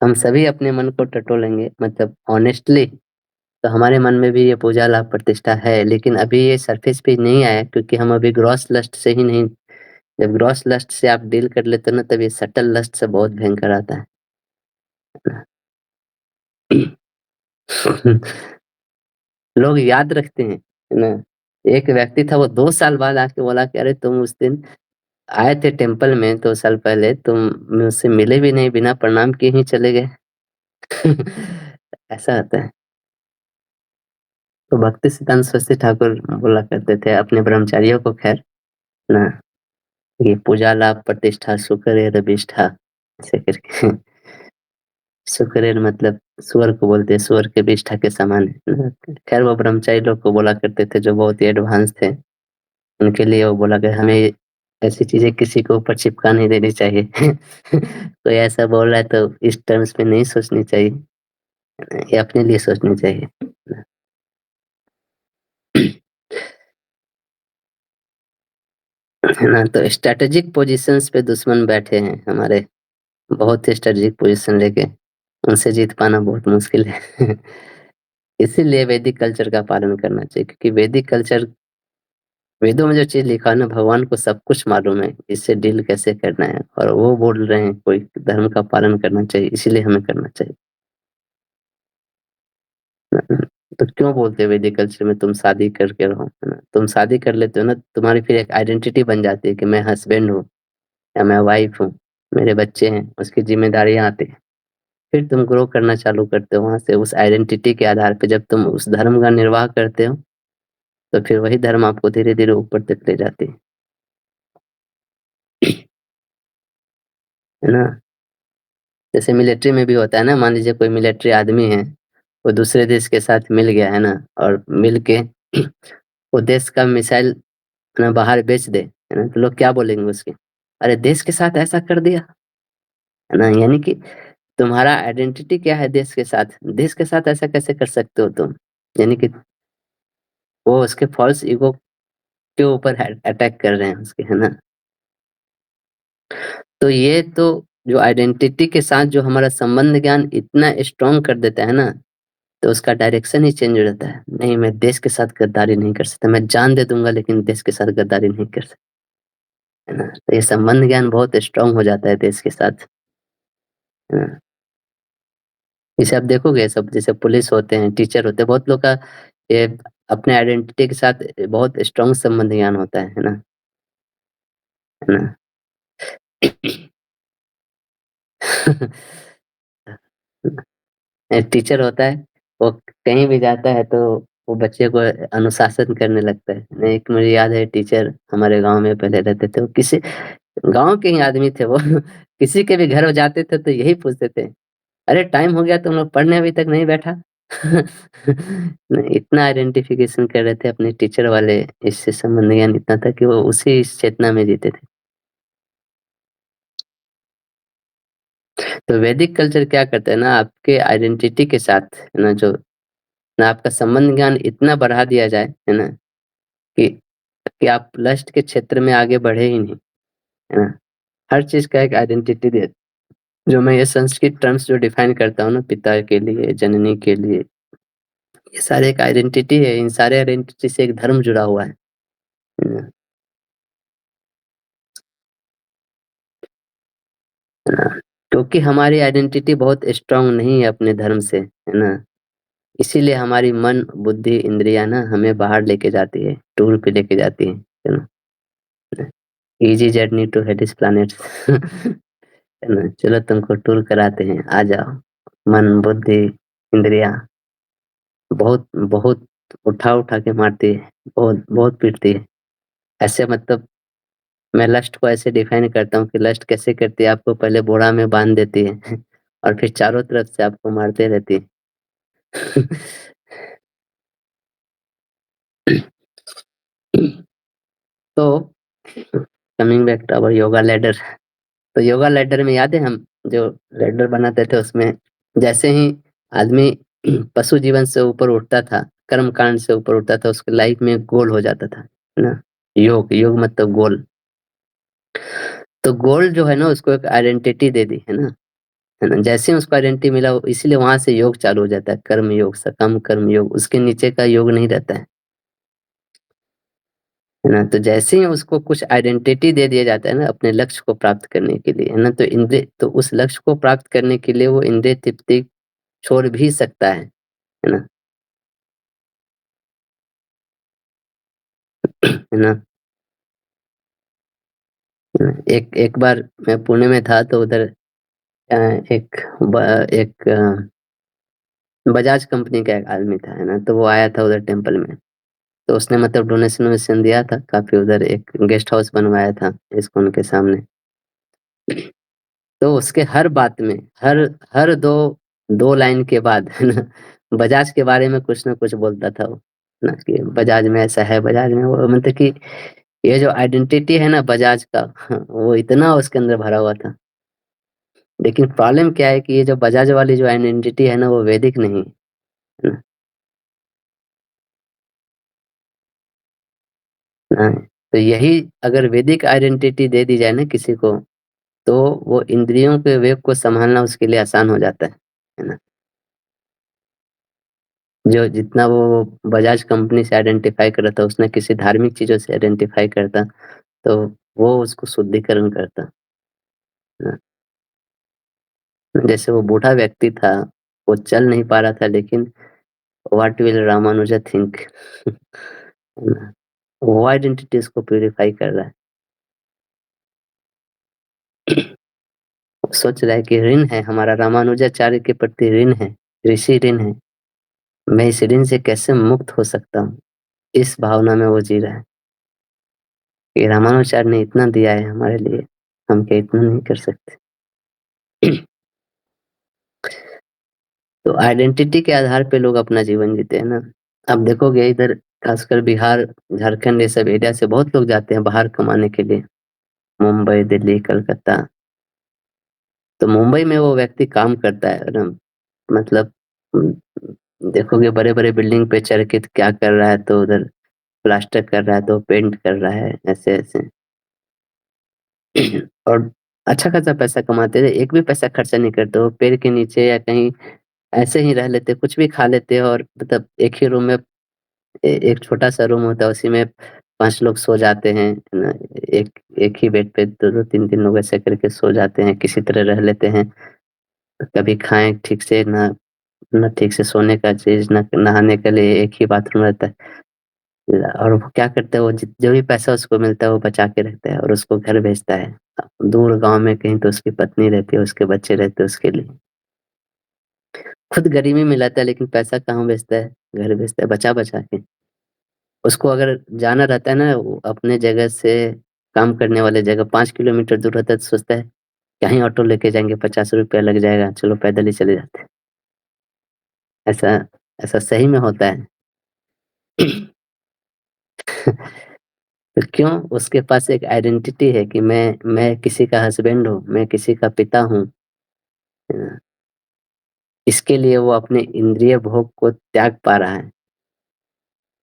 हम सभी अपने मन को टटोलेंगे, मतलब ऑनेस्टली, तो हमारे मन में भी ये पूजा लाभ प्रतिष्ठा है, लेकिन अभी ये सरफेस पे नहीं आया क्योंकि हम अभी ग्रॉस लस्ट से ही नहीं। जब ग्रॉस लस्ट से आप डील कर लेते हो ना, तब ये सटल लस्ट से बहुत भयंकर आता है। लोग याद रखते हैं, है ना। एक व्यक्ति था, वो 2 साल बाद आके बोला कि अरे तुम उस दिन आए थे टेम्पल में 2 साल पहले, तुम मुझसे मिले भी नहीं, बिना प्रणाम किए ही चले गए। ऐसा होता है। तो भक्ति सिद्धांत सरस्वती ठाकुर बोला करते थे अपने ब्रह्मचारियों को, खैर ना, ये पूजा लाभ प्रतिष्ठा सुकर रविष्ठा, ऐसे करके। सुकरेर मतलब सुअर को बोलते हैं, सुअर के विष्ठा के समान है ना। खैर वो ब्रह्मचारी लोग को बोला करते थे जो बहुत ही एडवांस थे, उनके लिए वो बोला कि हमें ऐसी चीजें किसी को ऊपर चिपका नहीं देनी चाहिए। कोई ऐसा बोल रहा है तो इस टर्म्स में नहीं सोचनी चाहिए, ये अपने लिए सोचनी चाहिए। है ना। तो स्ट्रैटेजिक पोजीशंस पे दुश्मन बैठे हैं हमारे, बहुत ही स्ट्रैटेजिक पोजीशन लेके, उनसे जीत पाना बहुत मुश्किल है। इसीलिए वैदिक कल्चर का पालन करना चाहिए, क्योंकि वैदिक कल्चर, वेदों में जो चीज़ लिखा है ना, भगवान को सब कुछ मालूम है, इससे डील कैसे करना है, और वो बोल रहे हैं कोई धर्म का पालन करना चाहिए, इसीलिए हमें करना चाहिए। तो क्यों बोलते हैं वैदिक कल्चर में तुम शादी करके रहो, है ना? तुम शादी कर लेते हो ना, तुम्हारी फिर एक आइडेंटिटी बन जाती है कि मैं हस्बैंड हूँ या मैं वाइफ हूँ, मेरे बच्चे हैं, उसकी ज़िम्मेदारियाँ आती हैं। फिर तुम ग्रो करना चालू करते हो वहाँ से, उस आइडेंटिटी के आधार पे जब तुम उस धर्म का निर्वाह करते हो, तो फिर वही धर्म आपको धीरे-धीरे ऊपर तक ले जाती है ना? जैसे मिलिट्री में भी होता है ना, मान लीजिए कोई मिलिट्री आदमी है, वो दूसरे देश के साथ मिल गया है ना और मिल के वो देश का मिसाइल ना बाहर बेच दे, है ना? तो लोग क्या बोलेंगे उसके? अरे देश के साथ ऐसा कर दिया, है ना? यानी कि तुम्हारा आइडेंटिटी क्या है देश के साथ? देश के साथ ऐसा कैसे कर सकते हो तुम? यानी कि वो उसके फ़ॉल्स ईगो के ऊपर अटैक कर रहे हैं उसके, है ना? तो ये तो जो आइडेंटिटी के साथ जो हमारा संबंध ज्ञान इतना स्ट्रॉन्ग कर देता है ना, तो उसका डायरेक्शन ही चेंज हो जाता है। नहीं, मैं देश के साथ गद्दारी नहीं कर सकता, मैं जान दे दूँगा लेकिन देश के साथ गद्दारी नहीं कर सकता, है ना? तो ये संबंध ज्ञान बहुत स्ट्रॉन्ग हो जाता है देश के साथ, है ना? जैसे आप देखोगे सब जैसे पुलिस होते हैं, टीचर होते हैं, बहुत लोग का ये अपने आइडेंटिटी के साथ बहुत स्ट्रॉन्ग संबंध ज्ञान होता है ना? है ना? एक टीचर होता है, वो कहीं भी जाता है तो वो बच्चे को अनुशासन करने लगता है। नहीं, एक मुझे याद है टीचर हमारे गाँव में पहले रहते थे, वो किसी गाँव के ही आदमी थे वो किसी के भी घर जाते थे तो यही पूछते थे, "अरे टाइम हो गया तुम लोग पढ़ने अभी तक नहीं बैठा?" नहीं, इतना आइडेंटिफ़िकेशन कर रहे थे अपने टीचर वाले इससे संबंध ज्ञान इतना था कि वो उसी इस चेतना में जीते थे। तो वैदिक कल्चर क्या करता है ना आपके आइडेंटिटी के साथ है ना जो ना आपका संबंध ज्ञान इतना बढ़ा दिया जाए, है ना? कि आप लस्ट के क्षेत्र में आगे बढ़े ही नहीं, है ना? हर चीज़ का एक आइडेंटिटी दे जो मैं ये संस्कृत टर्म्स जो डिफाइन करता हूँ ना पिता के लिए, जननी के लिए, ये सारे एक आइडेंटिटी है, इन सारे आइडेंटिटी से एक धर्म जुड़ा हुआ है ना? है ना? क्योंकि हमारी आइडेंटिटी बहुत स्ट्रॉन्ग नहीं है अपने धर्म से, है ना? इसीलिए हमारी मन, बुद्धि, इंद्रियाँ ना हमें बाहर लेके जाती है, टूर पे लेके जाती है ना? Easy journey to Hades planet है ना? चलो तुमको टूर कराते हैं, आ जाओ। मन, बुद्धि, इंद्रियाँ बहुत बहुत उठा-उठा के मारती है, बहुत बहुत पीटती है। ऐसे मतलब मैं लस्ट को ऐसे डिफाइन करता हूँ कि लस्ट कैसे करती है, आपको पहले बोरा में बाँध देती है और फिर चारों तरफ से आपको मारते रहती है। तो coming back to our yoga ladder तो योगा लैडर में याद है हम जो लैडर बनाते थे उसमें जैसे ही आदमी पशु जीवन से ऊपर उठता था, कर्म कांड से ऊपर उठता था, उसकी लाइफ में गोल हो जाता था, है ना? योग, योग मतलब गोल। तो गोल जो है ना उसको एक आइडेंटिटी दे दी, है ना? जैसे ही उसको आइडेंटिटी मिला वो इसीलिए वहाँ से योग चालू हो जाता है, कर्म योग, सकम कर्म योग, उसके नीचे का योग नहीं रहता है ना? तो जैसे ही उसको कुछ आइडेंटिटी दे दिया जाता है ना अपने लक्ष्य को प्राप्त करने के लिए, है ना? तो उस लक्ष्य को प्राप्त करने के लिए वो इंद्रिय तृप्ति छोड़ भी सकता है ना? है ना? एक एक बार मैं पुणे में था तो उधर अ, एक ब एक बजाज कंपनी का एक आदमी था, है ना? तो वो आया था उधर टेंपल में, तो उसने मतलब डोनेशन-वोनेशन दिया था, काफ़ी उधर एक गेस्ट हाउस बनवाया था इस्कॉन के सामने। तो उसके हर बात में, हर हर 2 लाइन के बाद है ना, बजाज के बारे में कुछ न कुछ बोलता था वो, ना कि बजाज में ऐसा है, बजाज में वो मतलब कि ये जो आइडेंटिटी है ना बजाज का वो इतना उसके अंदर भरा हुआ था। लेकिन प्रॉब्लम क्या है कि ये जो बजाज वाली जो आइडेंटिटी है ना वो वैदिक नहीं है ना? हाँ, तो यही अगर वैदिक आइडेंटिटी दे दी जाए ना किसी को, तो वो इंद्रियों के वेग को सँभालना उसके लिए आसान हो जाता है ना? जो जितना वो बजाज कंपनी से आइडेंटिफ़ाई कर रहा था, उसने किसी धार्मिक चीज़ों से आइडेंटिफ़ाई करता, तो वो उसको शुद्धिकरण करता। ना। जैसे वो बूढ़ा व्यक्ति था, वो चल नहीं पा रहा था लेकिन व्हाट विल रामानुजा थिंक है ना? वो आइडेंटिटी उसको प्यूरिफ़ाई कर रहा है। वो सोच रहा है कि ऋण है, हमारा रामानुजाचार्य के प्रति ऋण है, ऋषि ऋण है। मैं इस ऋण से कैसे मुक्त हो सकता हूँ? इस भावना में वो जी रहा है कि रामानुजाचार्य ने इतना दिया है हमारे लिए, हम क्या इतना नहीं कर सकते? तो आइडेंटिटी के आधार पे लोग अपना जीवन जीते हैं ना। आप देखोगे इधर खासकर बिहार, झारखंड ये सब एरिया से बहुत लोग जाते हैं बाहर कमाने के लिए, मुंबई, दिल्ली, कलकत्ता। तो मुंबई में वो व्यक्ति काम करता है ना, मतलब देखोगे बड़े-बड़े बिल्डिंग पे चढ़ के क्या कर रहा है, तो उधर प्लास्टर कर रहा है, तो पेंट कर रहा है, ऐसे-ऐसे। और अच्छा खासा पैसा कमाते थे, एक भी पैसा खर्चा नहीं करते, वो पेड़ के नीचे या कहीं ऐसे ही रह लेते, कुछ भी खा लेते और मतलब एक ही रूम में एक छोटा-सा रूम होता है, उसी में 5 लोग सो जाते हैं, है ना? एक एक ही बेड पे 2-2 3-3 लोग ऐसे करके सो जाते हैं, किसी तरह रह लेते हैं। कभी खाएँ ठीक से, ना ठीक से सोने का चीज़, ना नहाने के लिए एक ही बाथरूम रहता है। और वो क्या करता है, वो जो भी पैसा उसको मिलता है वो बचा के रखता है और उसको घर भेजता है। दूर गाँव में कहीं तो उसकी पत्नी रहती है, उसके बच्चे रहते हैं उसके लिए। खुद गरीबी में रहता है लेकिन पैसा कहाँ भेजता है, घर भेजता है बचा-बचा के। उसको अगर जाना रहता है ना, वो अपने जगह से काम करने वाले जगह 5 किलोमीटर दूर रहता है तो सोचता है, क्या ही ऑटो लेके जाएँगे, ₹50 लग जाएगा, चलो पैदल ही चले जाते हैं। ऐसा ऐसा सही में होता है। तो क्यों? उसके पास एक आइडेंटिटी है कि मैं किसी का हस्बैंड हूँ, मैं किसी का पिता हूँ। अ, इसके लिए वो अपने इंद्रिय भोग को त्याग पा रहा है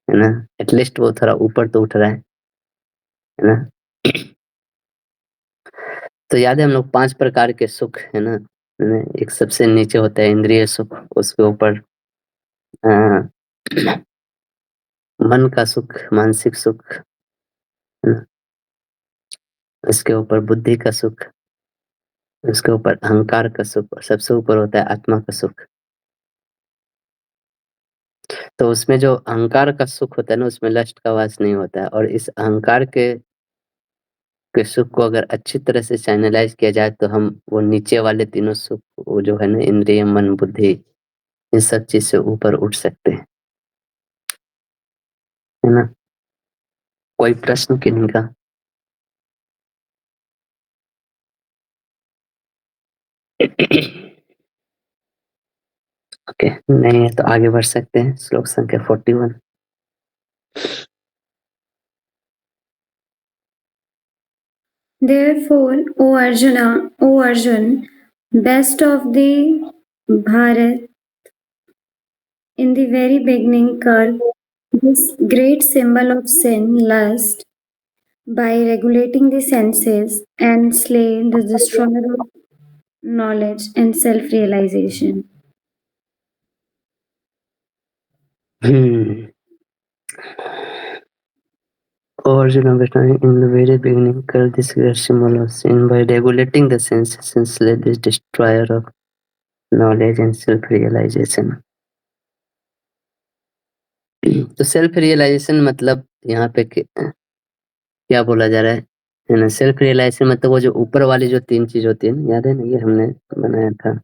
ना? एटलीस्ट वो थोड़ा ऊपर तो उठ रहा है ना? तो याद है हम लोग 5 प्रकार के सुख है ना? एक सबसे नीचे होता है इंद्रिय सुख, उसके ऊपर अ, मन का सुख, मानसिक सुख, है ना? उसके ऊपर बुद्धि का सुख, उसके ऊपर अहंकार का सुख और सबसे ऊपर होता है आत्मा का सुख। तो उसमें जो अहंकार का सुख होता है ना, उसमें लस्ट का वास नहीं होता है और इस अहंकार के सुख को अगर अच्छी तरह से चैनलाइज़ किया जाए तो हम वो नीचे वाले तीनों सुख, वो जो है ना इंद्रिय, मन, बुद्धि, इन सब चीज़ से ऊपर उठ सकते हैं, है ना? कोई प्रश्न किन्हीं का? ओके, नहीं है तो आगे बढ़ सकते हैं। श्लोक संख्या 41।
Therefore, O Arjun, best of the Bharat, in the very beginning, curb this great symbol of sin, lust, by regulating the senses and slay the destroyer of knowledge and self realization.
Hmm. Origin of it in the very beginning, curb this great symbol of sin by regulating the senses and slay this destroyer of knowledge and self-realization. तो self realisation मतलब यहाँ पे क्या बोला जा रहा है ना? सेल्फ रियलाइजेशन मतलब वो जो ऊपर वाली जो 3 चीज़ होती है ना, याद है ना? ये हमने बनाया था।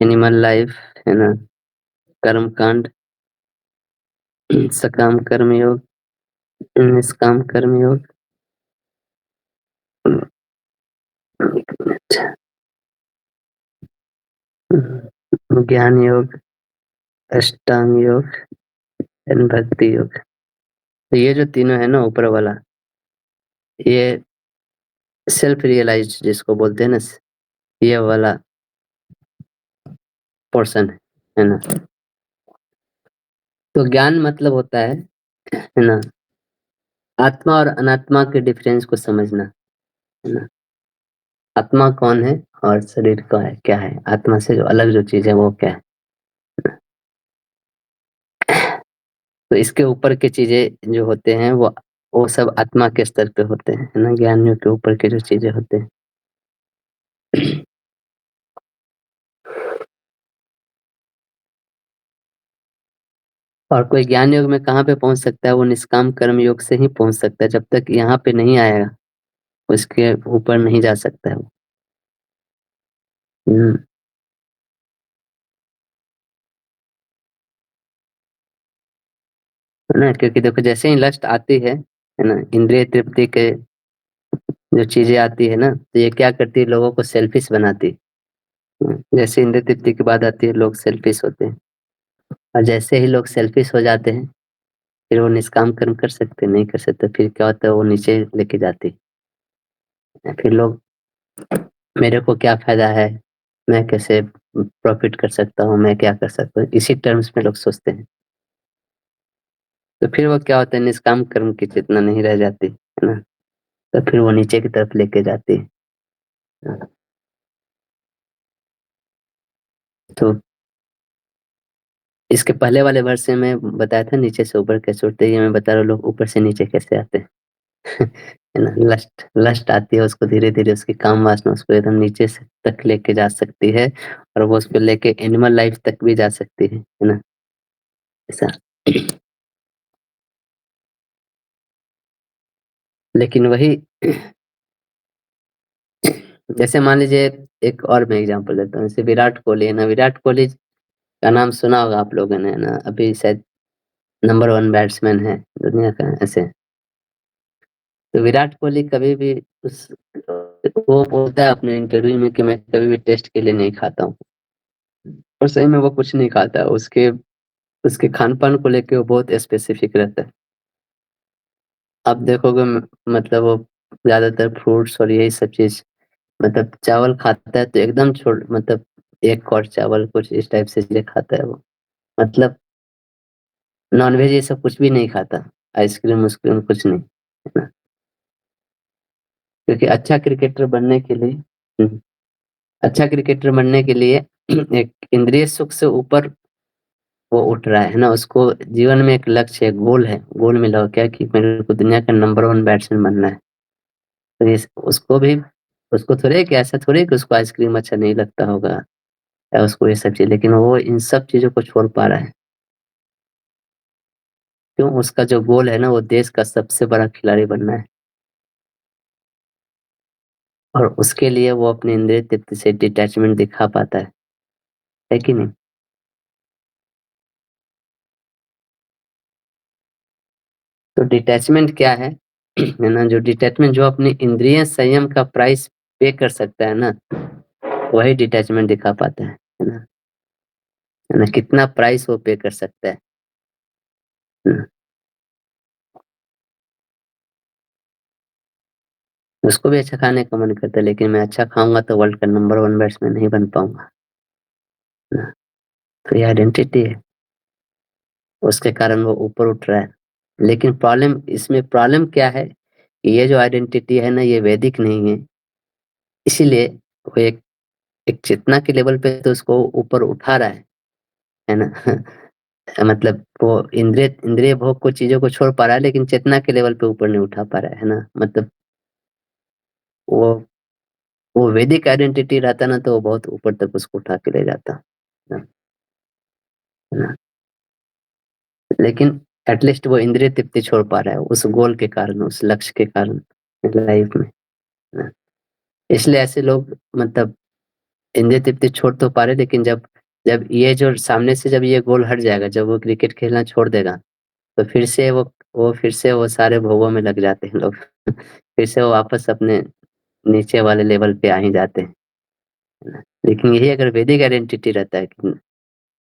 एनिमल लाइफ, है ना? कर्म कांड, सकाम कर्म योग, निष्काम कर्म योग। एक मिनट। ज्ञान योग, अष्टांग योग एंड भक्ति योग। तो ये जो तीनों है ना ऊपर वाला, ये सेल्फ रियलाइज्ड जिसको बोलते हैं ना, ये वाला पोर्शन है ना? तो ज्ञान मतलब होता है ना? आत्मा और अनात्मा के डिफरेंस को समझना, है ना? आत्मा कौन है और शरीर का है क्या है? आत्मा से जो अलग जो चीज़ है वो क्या है? तो इसके ऊपर की चीज़ें जो होते हैं वो सब आत्मा के स्तर पे होते हैं, है ना? ज्ञानियों के ऊपर की जो चीज़ें होते हैं। और कोई ज्ञान योग में कहाँ पे पहुँच सकता है? वो निष्काम कर्म योग से ही पहुँच सकता है, जब तक यहाँ पे नहीं आएगा, उसके ऊपर नहीं जा सकता है वो। हुँ। है ना? क्योंकि देखो जैसे ही लस्ट आती है ना? इंद्रिय तृप्ति के जो चीज़ें आती है ना, तो ये क्या करती है लोगों को सेल्फिश बनाती है। जैसे इंद्रिय तृप्ति की बात आती है लोग सेल्फिश होते हैं और जैसे ही लोग सेल्फिश हो जाते हैं, फिर वो निष्काम कर्म कर सकते हैं, नहीं कर सकते, फिर क्या होता है वो नीचे लेके जाती है। फिर लोग मेरे को क्या फ़ायदा है? मैं कैसे प्रॉफ़िट कर सकता हूँ? मैं क्या कर सकता हूँ? इसी टर्म्स में लोग सोचते हैं। तो फिर वो क्या होता है निष्काम कर्म की चेतना नहीं रह जाती, है ना? तो फिर वो नीचे की तरफ लेके जाती है। तो इसके पहले वाले वर्ष में मैं बताया था नीचे से ऊपर कैसे उठते हैं, ये मैं बता रहा हूँ लोग ऊपर से नीचे कैसे आते हैं। है ना? लस्ट लस्ट आती है उसको धीरे-धीरे उसकी काम वासना उसको एकदम नीचे से तक लेके जा सकती है और वो उसको लेके एनिमल लाइफ़ तक भी जा सकती है ना? ऐसा। लेकिन वही जैसे मान लीजिए एक और मैं एग्ज़ाम्पल देता हूँ, जैसे विराट कोहली है ना, विराट कोहली का नाम सुना होगा आप लोगों ने, है ना? अभी शायद नंबर 1 बैट्समैन है दुनिया का ऐसे। तो विराट कोहली कभी भी उस वो बोलता है अपने इंटरव्यू में कि मैं कभी भी टेस्ट के लिए नहीं खाता हूँ और सही में वो कुछ नहीं खाता है। उसके उसके खान-पान को लेके वो बहुत स्पेसिफिक रहता है। आप देखोगे मतलब वो ज़्यादातर फ्रूट्स और यही सब चीज़ मतलब चावल खाता है तो एकदम मतलब 1 कौर चावल कुछ इस टाइप से चीज़ें खाता है वो। मतलब नॉन-वेज ये सब कुछ भी नहीं खाता, आइसक्रीम-वाइसक्रीम कुछ नहीं, है ना? क्योंकि अच्छा क्रिकेटर बनने के लिए अच्छा क्रिकेटर बनने के लिए एक इंद्रिय सुख से ऊपर वो उठ रहा है ना? उसको जीवन में एक लक्ष्य है, गोल है, गोल मिला हो क्या कि मेरे को दुनिया का नंबर 1 बैट्समैन बनना है। तो इस उसको थोड़ी है कि ऐसा थोड़ी है कि उसको आइसक्रीम अच्छा नहीं लगता होगा या उसको ये सब चीज़ लेकिन वो इन सब चीज़ों को छोड़ पा रहा है। क्यों? उसका जो गोल है ना वो देश का सबसे बड़ा खिलाड़ी बनना है और उसके लिए वो अपने इंद्रिय तृप्ति से डिटैचमेंट दिखा पाता है कि नहीं? तो डिटैचमेंट क्या है? है ना? जो डिटैचमेंट जो अपने इंद्रिय संयम का प्राइस पे कर सकता है ना, वही डिटैचमेंट दिखा पाता है ना? है ना? कितना प्राइस वो पे कर सकता है। हुँ, उसको भी अच्छा खाने का मन करता है लेकिन मैं अच्छा खाऊँगा तो वर्ल्ड का नंबर 1 बैट्समैन नहीं बन पाऊँगा, है ना? तो ये आइडेंटिटी है, उसके कारण वो ऊपर उठ रहा है। लेकिन प्रॉब्लम क्या है? कि ये जो आइडेंटिटी है ना ये वैदिक नहीं है, इसीलिए वो एक एक चेतना के लेवल पे तो उसको ऊपर उठा रहा है ना? मतलब वो इंद्रिय भोग को चीज़ों को छोड़ पा रहा है लेकिन चेतना के लेवल पे ऊपर नहीं उठा पा रहा है ना? मतलब वो वो वैदिक आइडेंटिटी रहता ना तो वो बहुत ऊपर तक उसको उठा के ले जाता, है ना? लेकिन एट लीस्ट वो इंद्रिय तृप्ति छोड़ पा रहा है उस गोल के कारण, उस लक्ष्य के कारण लाइफ में, है ना? इसलिए ऐसे लोग मतलब इंद्रिय तृप्ति छोड़ तो पा रहे लेकिन जब जब ये जो सामने से जब ये गोल हट जाएगा, जब वो क्रिकेट खेलना छोड़ देगा, तो फिर से वो सारे भोगों में लग जाते हैं लोग। फिर से वो वापस अपने नीचे वाले लेवल पे आ ही जाते हैं, है ना? लेकिन यही अगर वैदिक आइडेंटिटी रहता है कि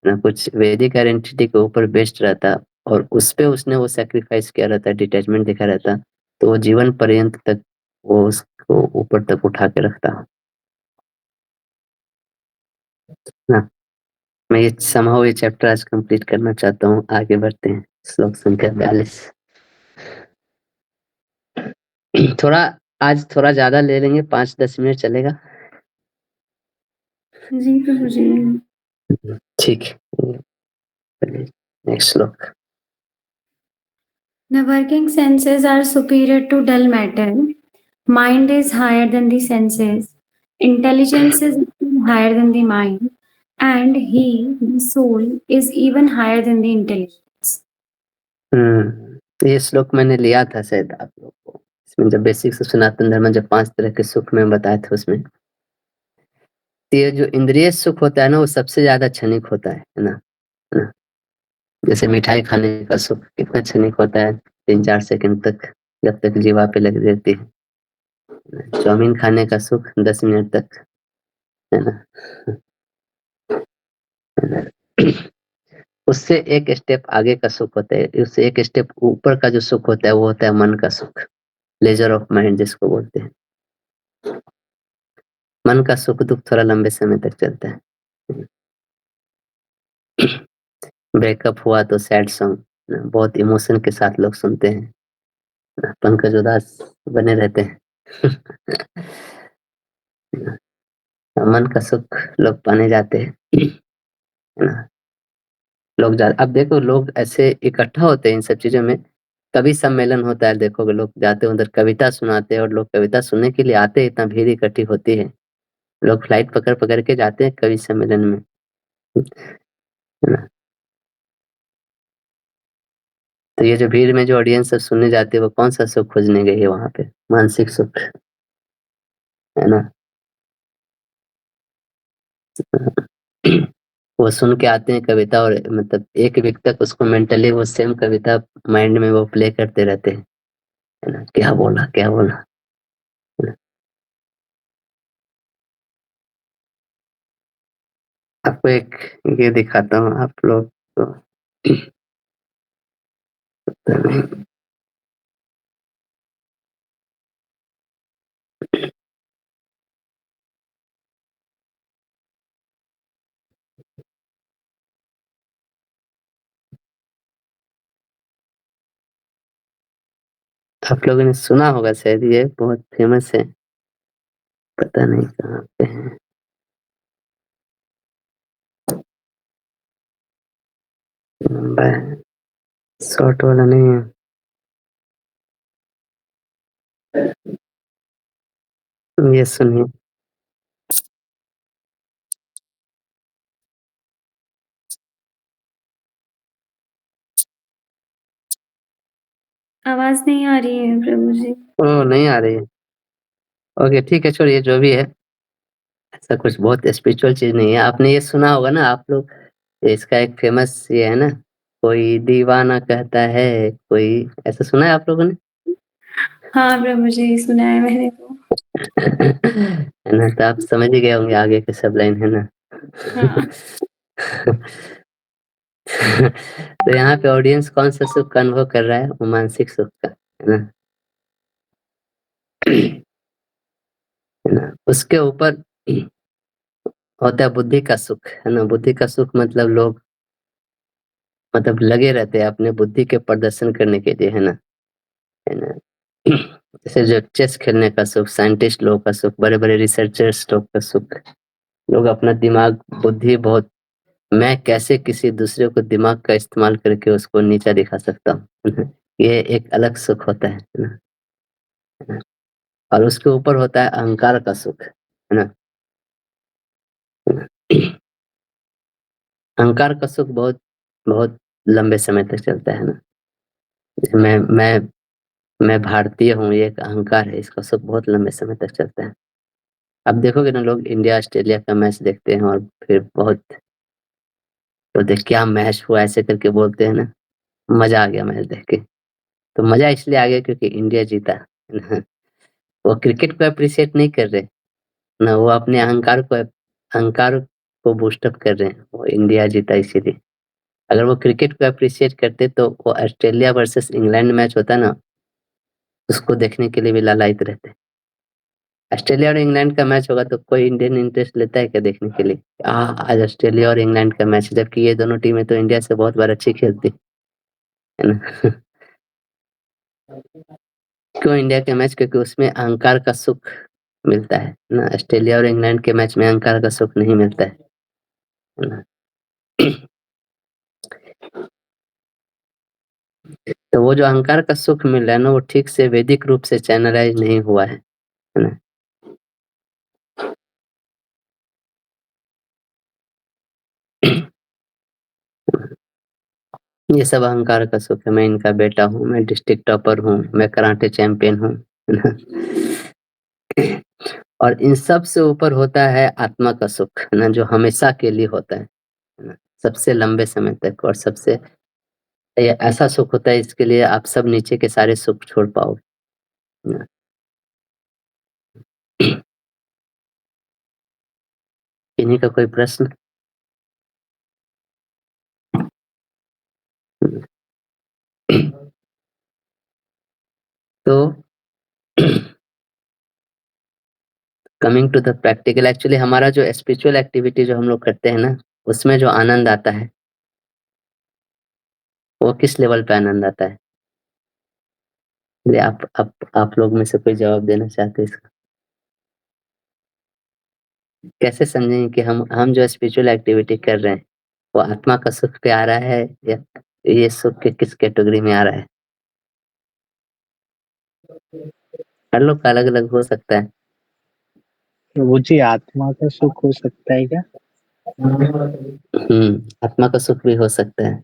ना कुछ वैदिक आइडेंटिटी के ऊपर बेस्ड रहता और उसपे उसने वो सैक्रिफाइस किया रहता, डिटैचमेंट दिखा रहता, तो वो जीवन पर्यंत तक वो उसको ऊपर तक उठा के रखता, ना? मैं ये समहाउ ये चैप्टर आज कंप्लीट करना चाहता हूँ, आगे बढ़ते हैं। श्लोक संख्या 42 थोड़ा आज थोड़ा ज़्यादा ले लेंगे 5-10 मिनट चलेगा?
जी प्रभुजी।
ठीक है। चलिए नेक्स्ट श्लोक।
The working senses are superior to dull matter. Mind is higher than the senses. Intelligence is even higher than the mind. And he, the soul, is even higher than the intelligence.
तो ये श्लोक मैंने लिया था शायद आप लोग को। इसमें जब बेसिक से सनातन धर्म में जब 5 तरह के सुख में बताए थे उसमें। तो ये जो इंद्रिय सुख होता है ना वो सबसे ज़्यादा क्षणिक होता है ना? है ना? जैसे मिठाई खाने का सुख कितना क्षणिक होता है, 3-4 सेकंड तक, जब तक जीवा पे लगी रहती है। चाउमीन खाने का सुख 10 मिनट तक, है ना? उससे एक स्टेप आगे का सुख होता है, उससे एक स्टेप ऊपर का जो सुख होता है वो होता है मन का सुख, प्लेजर ऑफ माइंड जिसको बोलते हैं। मन का सुख दुख थोड़ा लंबे समय तक चलता है। ब्रेकअप हुआ तो सैड सॉन्ग बहुत इमोशन के साथ लोग सुनते हैं, पंकज उदास बने रहते हैं। मन का सुख लोग पाने जाते हैं, है ना? लोग अब देखो लोग ऐसे इकट्ठा होते हैं इन सब चीजों में, कवि सम्मेलन होता है, देखोगे लोग जाते हैं उधर कविता सुनाते हैं, और लोग कविता सुनने के लिए आते हैं, इतना भीड़ इकट्ठी होती है, लोग फ्लाइट पकड़ पकड़ के जाते हैं कवि सम्मेलन में, है ना? तो ये जो भीड़ में जो ऑडियंस सब सुनने जाते हैं वो कौन सा सुख खोजने गई है वहां पे? मानसिक सुख, है ना? वो सुन के आते हैं कविता, और मतलब एक वीक तक उसको मेंटली वो सेम कविता माइंड में वो प्ले करते रहते हैं, है ना? क्या बोला क्या बोला, है ना? आपको एक ये दिखाता हूँ आप लोग को। आप लोगों ने सुना होगा शायद, ये बहुत फेमस है, पता नहीं कहाँ पे है। शॉर्ट वाला नहीं है। ये सुनिए।
आवाज नहीं आ रही है प्रभु जी।
ओ नहीं आ रही है, ओके ठीक है, छोड़िए जो भी है, ऐसा कुछ बहुत स्पिरिचुअल चीज नहीं है। आपने ये सुना होगा ना आप लोग, इसका एक फेमस ये है ना, कोई दीवाना कहता है कोई, ऐसा सुना है आप लोगों ने?
हाँ प्रभु जी, सुना है मैंने तो।
है ना? तो आप समझ ही गए होंगे आगे के सब लाइन, है ना?
हाँ।
तो यहाँ पे ऑडियंस कौन सा सुख का अनुभव कर रहा है? वो मानसिक सुख का, है ना? है ना? उसके ऊपर होता है बुद्धि का सुख, है ना? बुद्धि का सुख मतलब लोग मतलब लगे रहते हैं अपने बुद्धि के प्रदर्शन करने के लिए, है ना? जैसे जो चेस खेलने का सुख, साइंटिस्ट लोग का सुख, बड़े बड़े रिसर्चर्स लोग का सुख, लोग अपना दिमाग बुद्धि बहुत, मैं कैसे किसी दूसरे को दिमाग का इस्तेमाल करके उसको नीचा दिखा सकता हूँ। ये एक अलग सुख होता है ना? है ना? और उसके ऊपर होता है अहंकार का सुख, है ना? अहंकार का सुख बहुत बहुत लंबे समय तक चलता है ना? मैं मैं मैं भारतीय हूँ, ये एक अहंकार है, इसका सुख बहुत लंबे समय तक चलता है। अब देखोगे ना लोग इंडिया ऑस्ट्रेलिया का मैच देखते हैं और फिर बहुत, तो देख क्या मैच हुआ ऐसे करके बोलते हैं ना, मजा आ गया मैच देख के। तो मजा इसलिए आ गया क्योंकि इंडिया जीता, है ना? वो क्रिकेट को अप्रिशिएट नहीं कर रहे ना, वो अपने अहंकार को बूस्टअप कर रहे हैं, वो इंडिया जीता इसीलिए। अगर वो क्रिकेट को अप्रिशिएट करते तो वो ऑस्ट्रेलिया वर्सेस इंग्लैंड मैच होता ना, उसको देखने के लिए भी लालायित रहते। ऑस्ट्रेलिया और इंग्लैंड का मैच होगा तो कोई इंडियन इंटरेस्ट लेता है क्या देखने के लिए? आज ऑस्ट्रेलिया और इंग्लैंड का मैच, जबकि ये दोनों टीमें तो इंडिया से बहुत बार अच्छी खेलती है ना? क्यों इंडिया के मैच? क्योंकि उसमें अहंकार का सुख मिलता है ना, ऑस्ट्रेलिया और इंग्लैंड के मैच में अहंकार का सुख नहीं मिलता है ना? तो वो जो अहंकार का सुख मिल रहा है ना, वो ठीक से वैदिक रूप से चैनलाइज नहीं हुआ है ना? ये सब अहंकार का सुख है, मैं इनका बेटा हूँ, मैं डिस्ट्रिक्ट टॉपर हूँ, मैं कराटे चैंपियन हूँ, है ना? और इन सब से ऊपर होता है आत्मा का सुख, है ना, जो हमेशा के लिए होता है ना, सबसे लंबे समय तक और सबसे ये ऐसा सुख होता है, इसके लिए आप सब नीचे के सारे सुख छोड़ पाओगे। ना। इन्हीं का कोई प्रश्न? तो coming to the practical, actually हमारा जो स्पिरिचुअल एक्टिविटी जो हम लोग करते हैं ना, उसमें जो आनंद आता है, वो किस लेवल पे आनंद आता है? ये आप लोग में से कोई जवाब देना चाहते हैं इसका? कैसे समझें कि हम जो स्पिरिचुअल एक्टिविटी कर रहे हैं, वो आत्मा का सुख पे आ रहा है या ये सुख के किस कैटेगरी में आ रहा है? हर लोग का अलग-अलग हो सकता है।
प्रभु जी, आत्मा का सुख हो सकता है क्या?
आत्मा का सुख भी हो सकता है।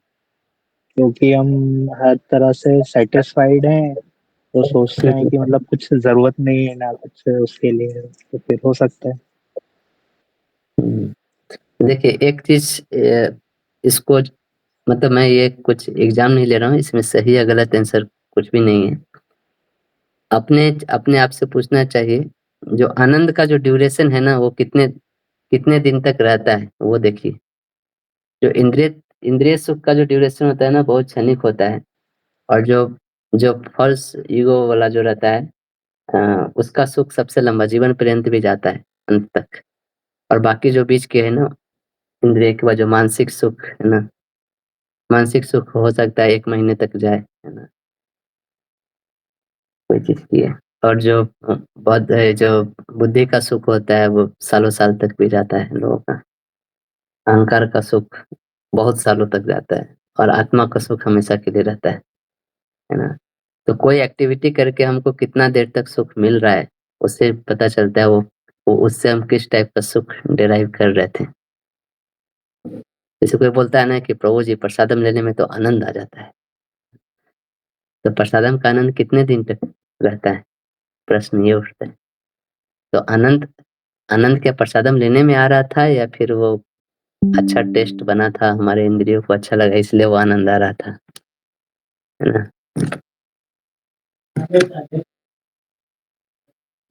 क्योंकि हम हर तरह से सेटिस्फाइड हैं, तो सोचते हैं कि मतलब कुछ जरूरत नहीं है ना कुछ उसके लिए, तो फिर हो सकता है।
देखिए एक चीज इसको, मतलब मैं ये कुछ एग्जाम नहीं ले रहा हूँ, इसमें सही या गलत आंसर कुछ भी नहीं है। अपने अपने आप से पूछना चाहिए, जो आनंद का जो ड्यूरेशन है ना, वो कितने कितने दिन तक रहता है, वो देखिए। जो इंद्रिय इंद्रिय सुख का जो ड्यूरेशन होता है ना, बहुत क्षणिक होता है। और जो जो फॉल्स ईगो वाला जो रहता है, उसका सुख सबसे लंबा जीवन पर्यंत भी जाता है, अंत तक। और बाकी जो बीच के है ना, इंद्रिय के बाद जो मानसिक सुख है ना, मानसिक सुख हो सकता है 1 महीने तक जाए, है ना, कोई चीज की है। और जो बहुत जो बुद्धि का सुख होता है, वो सालों साल तक भी जाता है लोगों का। अहंकार का सुख बहुत सालों तक जाता है, और आत्मा का सुख हमेशा के लिए रहता है ना। तो कोई एक्टिविटी करके हमको कितना देर तक सुख मिल रहा है, उससे पता चलता है वो उससे हम किस टाइप का सुख डिराइव कर रहे थे। जैसे कोई बोलता है ना कि प्रभु जी प्रसादम लेने में तो आनंद आ जाता है, तो प्रसादम का आनंद कितने दिन तक रहता है, प्रश्न ये उठता है। तो आनंद आनंद क्या प्रसादम लेने में आ रहा था, या फिर वो अच्छा टेस्ट बना था, हमारे इंद्रियों को अच्छा लगा इसलिए वो आनंद आ रहा था, है ना।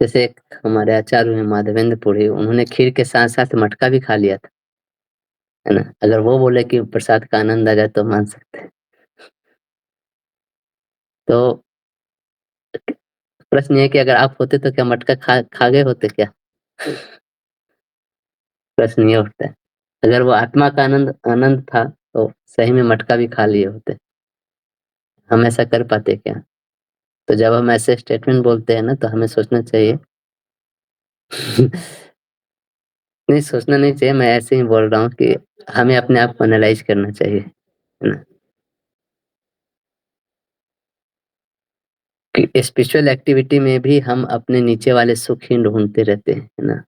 जैसे एक हमारे आचार्य हैं माधवेंद्रपुरी, उन्होंने खीर के साथ साथ मटका भी खा लिया था, है ना। अगर वो बोले कि प्रसाद का आनंद आ जाए तो मान सकते हैं। तो प्रश्न ये है कि अगर आप होते तो क्या मटका खा गए होते क्या? प्रश्न ये उठता है। अगर वो आत्मा का आनंद आनंद था, तो सही में मटका भी खा लिए होते। हम ऐसा कर पाते क्या? तो जब हम ऐसे स्टेटमेंट बोलते हैं ना, तो हमें सोचना चाहिए। नहीं, सोचना नहीं चाहिए, मैं ऐसे ही बोल रहा हूँ कि हमें अपने आप को एनालाइज करना चाहिए, है ना। कि स्पिरिचुअल एक्टिविटी में भी हम अपने नीचे वाले सुख ही ढूंढते रहते हैं, है ना।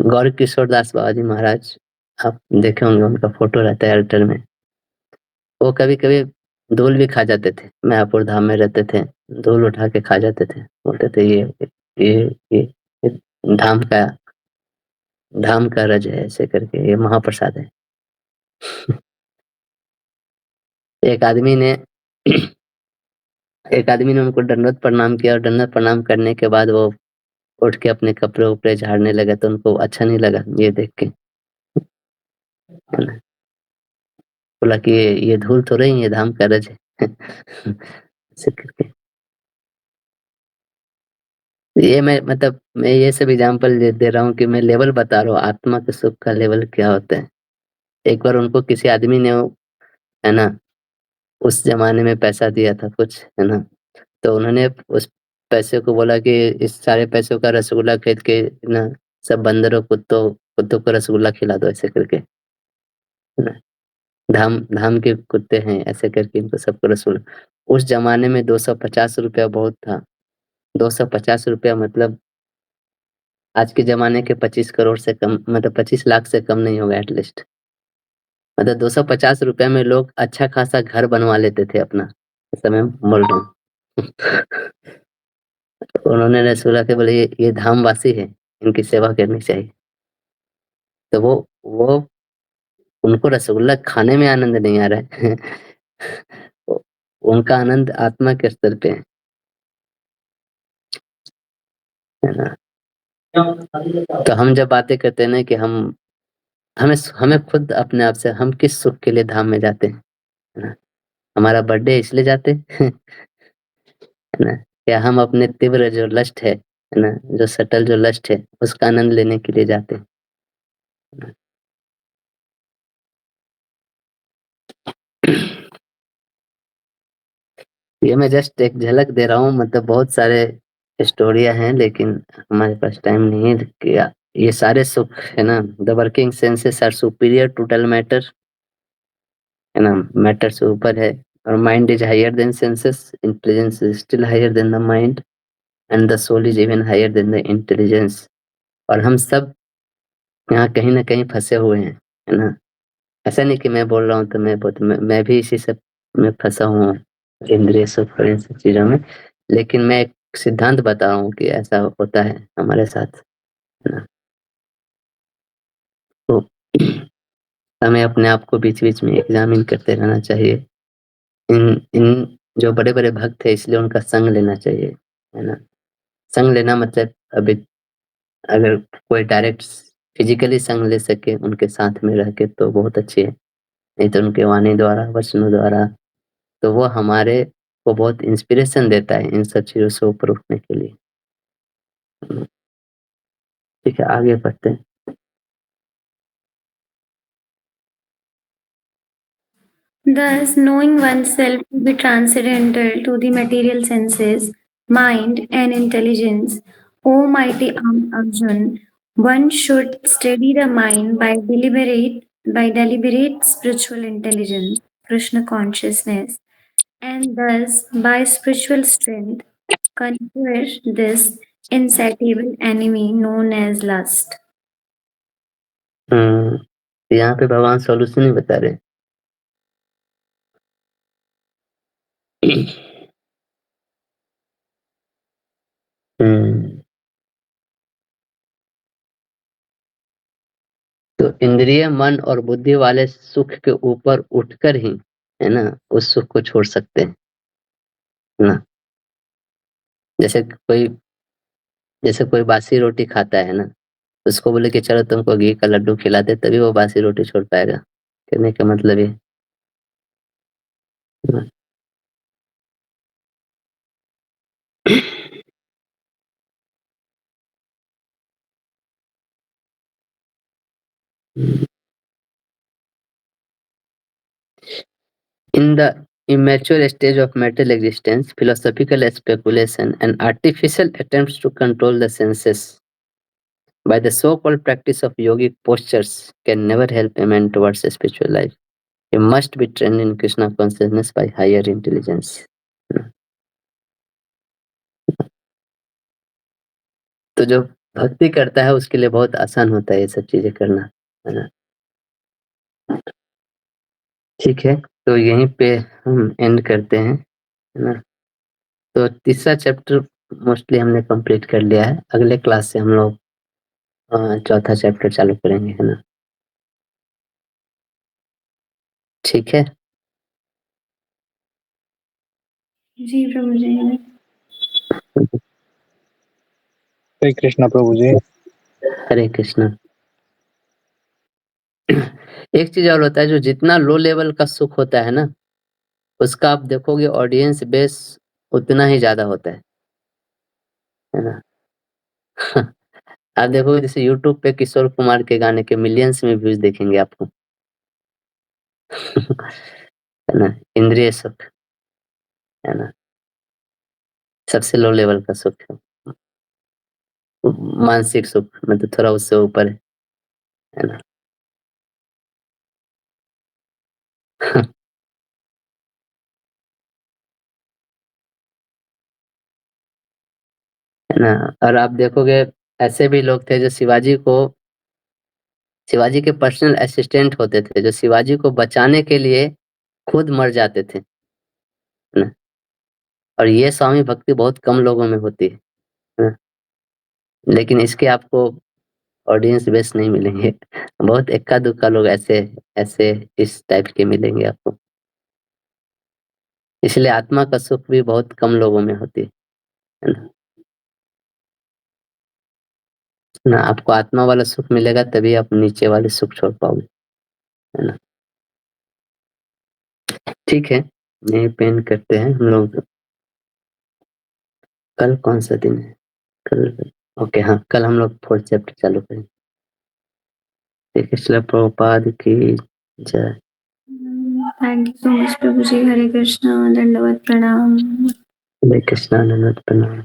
गौर किशोर दास बाबा जी महाराज, आप देखे होंगे, उनका फोटो रहता है अल्टर में। वो कभी कभी धूल भी खा जाते थे, मायापुर धाम में रहते थे, धूल उठा के खा जाते थे, बोलते थे ये ये, ये धाम का रज है, ऐसे करके, ये महाप्रसाद है। एक आदमी ने एक आदमी ने उनको दंडवत प्रणाम किया, और दंडवत प्रणाम करने के बाद वो उठ के अपने कपड़े उपड़े झाड़ने लगा, तो उनको अच्छा नहीं लगा ये देख के, है ना। बोला कि ये धूल तो रही, ये धाम का रज है। ऐसे करके। ये मैं मतलब मैं ये सब एग्जांपल दे रहा हूँ कि मैं लेवल बता रहा हूँ, आत्मा के सुख का लेवल क्या होता है। एक बार उनको किसी आदमी ने, है ना, उस जमाने में पैसा दिया था कुछ, है ना, तो उन्होंने उस पैसे को बोला कि इस सारे पैसों का रसगुल्ला खरीद के ना सब बंदरों कुत्तों कुत्तों को रसगुल्ला खिला दो, ऐसे करके, है ना। धाम धाम के कुत्ते हैं, ऐसे करके इनको सबको रसगुल्ला। उस जमाने में 250 रुपया बहुत था। 250 रुपया मतलब आज के ज़माने के 25 करोड़ से कम, मतलब 25 लाख से कम नहीं होगा एटलीस्ट। मतलब 250 रुपए में लोग अच्छा खासा घर बनवा लेते थे अपना, ऐसा मैं बोल रहा हूँ। उन्होंने रसूला के बोले ये धामवासी है, इनकी सेवा करनी चाहिए। तो वो उनको रसगुल्ला खाने में आनंद नहीं आ रहा है उनका आनंद आत्मा के स्तर पे है ना। तो हम जब बातें करते हैं ना कि हमें हमें खुद अपने आप से हम किस सुख के लिए धाम में जाते हैं, है ना। हमारा बर्थडे इसलिए जाते हैं है ना, या हम अपने तीव्र जो लस्ट है ना, जो सटल जो लस्ट है उसका आनंद लेने के लिए जाते हैं। ये मैं जस्ट एक झलक दे रहा हूँ, मतलब बहुत सारे स्टोरियां हैं लेकिन हमारे पास टाइम नहीं है कि ये सारे सुख है ना। The working senses are superior to dull matter, है ना, मैटर से ऊपर है। और mind is higher than senses, intelligence is still higher than the mind, and the soul is even higher than the intelligence. और हम सब यहाँ कहीं ना कहीं फंसे हुए हैं, है ना। ऐसा नहीं कि मैं बोल रहा हूँ तो मैं भी इसी सब में फंसा हुआ हूँ, इंद्रिय सुख और इन सब चीजों में। लेकिन मैं एक सिद्धांत बता रहा हूँ कि ऐसा होता है हमारे साथ, है ना। तो हमें अपने आप को बीच बीच में एग्जामिन करते रहना चाहिए। इन इन जो बड़े बड़े भक्त है इसलिए उनका संग लेना चाहिए, है ना। संग लेना मतलब अभी अगर कोई डायरेक्ट फिजिकली संग ले सके उनके साथ में रह के तो बहुत अच्छी है, नहीं तो उनके वाणी द्वारा वचनों द्वारा तो वो हमारे को बहुत इंस्पिरेशन देता है इन सब चीजों से ऊपर उठने के लिए। ठीक है, आगे बढ़ते हैं।
Thus, knowing oneself to be transcendental to the material senses, mind, and intelligence, O mighty Arjun, one should steady the mind by deliberate spiritual intelligence, Krishna consciousness, and thus by spiritual strength conquer this insatiable enemy known as lust.
यहाँ पे भगवान solution ही बता रहे हैं। तो इंद्रिय मन और बुद्धि वाले सुख के ऊपर उठकर ही, है ना, उस सुख को छोड़ सकते हैं, है ना। जैसे कोई बासी रोटी खाता है ना, उसको बोले कि चलो तुमको घी का लड्डू खिला दे तभी वो बासी रोटी छोड़ पाएगा। कहने का मतलब ये, है ना? In the immature stage of material existence, philosophical speculation and artificial attempts to control the senses by the so-called practice of yogic postures can never help a man towards a spiritual life. He must be trained in Krishna consciousness by higher intelligence. तो जो भक्ति करता है उसके लिए बहुत आसान होता है ये सब चीजें करना, है ना। ठीक है, तो यहीं पे हम एंड करते हैं, है ना। तो तीसरा चैप्टर मोस्टली हमने कंप्लीट कर लिया है। अगले क्लास से हम लोग चौथा चैप्टर चालू करेंगे, है ना। ठीक है,
जी प्रभु जी।
हरे कृष्णा प्रभु जी।
हरे कृष्णा। एक चीज और होता है, जो जितना लो लेवल का सुख होता है ना उसका आप देखोगे ऑडियंस बेस उतना ही ज्यादा होता है ना। आप देखोगे जैसे यूट्यूब पे किशोर कुमार के गाने के मिलियंस में व्यूज देखेंगे आपको। है ना, इंद्रिय सुख, है ना, सबसे लो लेवल का सुख है। मानसिक सुख मतलब थोड़ा उससे ऊपर है ना। है ना। और आप देखोगे ऐसे भी लोग थे जो शिवाजी के पर्सनल असिस्टेंट होते थे, जो शिवाजी को बचाने के लिए खुद मर जाते थे, है ना। और ये स्वामी भक्ति बहुत कम लोगों में होती है ना। लेकिन इसके आपको ऑडियंस बेस नहीं मिलेंगे। बहुत इक्का दुक्का लोग ऐसे ऐसे इस टाइप के मिलेंगे आपको। इसलिए आत्मा का सुख भी बहुत कम लोगों में होती है ना। आपको आत्मा वाला सुख मिलेगा तभी आप नीचे वाले सुख छोड़ पाओगे, है ना। ठीक है, यही पेन करते हैं हम लोग। कल कौन सा दिन है? कल, ओके हाँ, कल हम लोग 4th चैप्टर चालू करेंगे। ठीक है, श्रील प्रभुपाद की जय।
थैंक यू सो मच प्रभु जी। हरे कृष्णा, दंडवत प्रणाम।
हरे कृष्णा, दंडवत प्रणाम।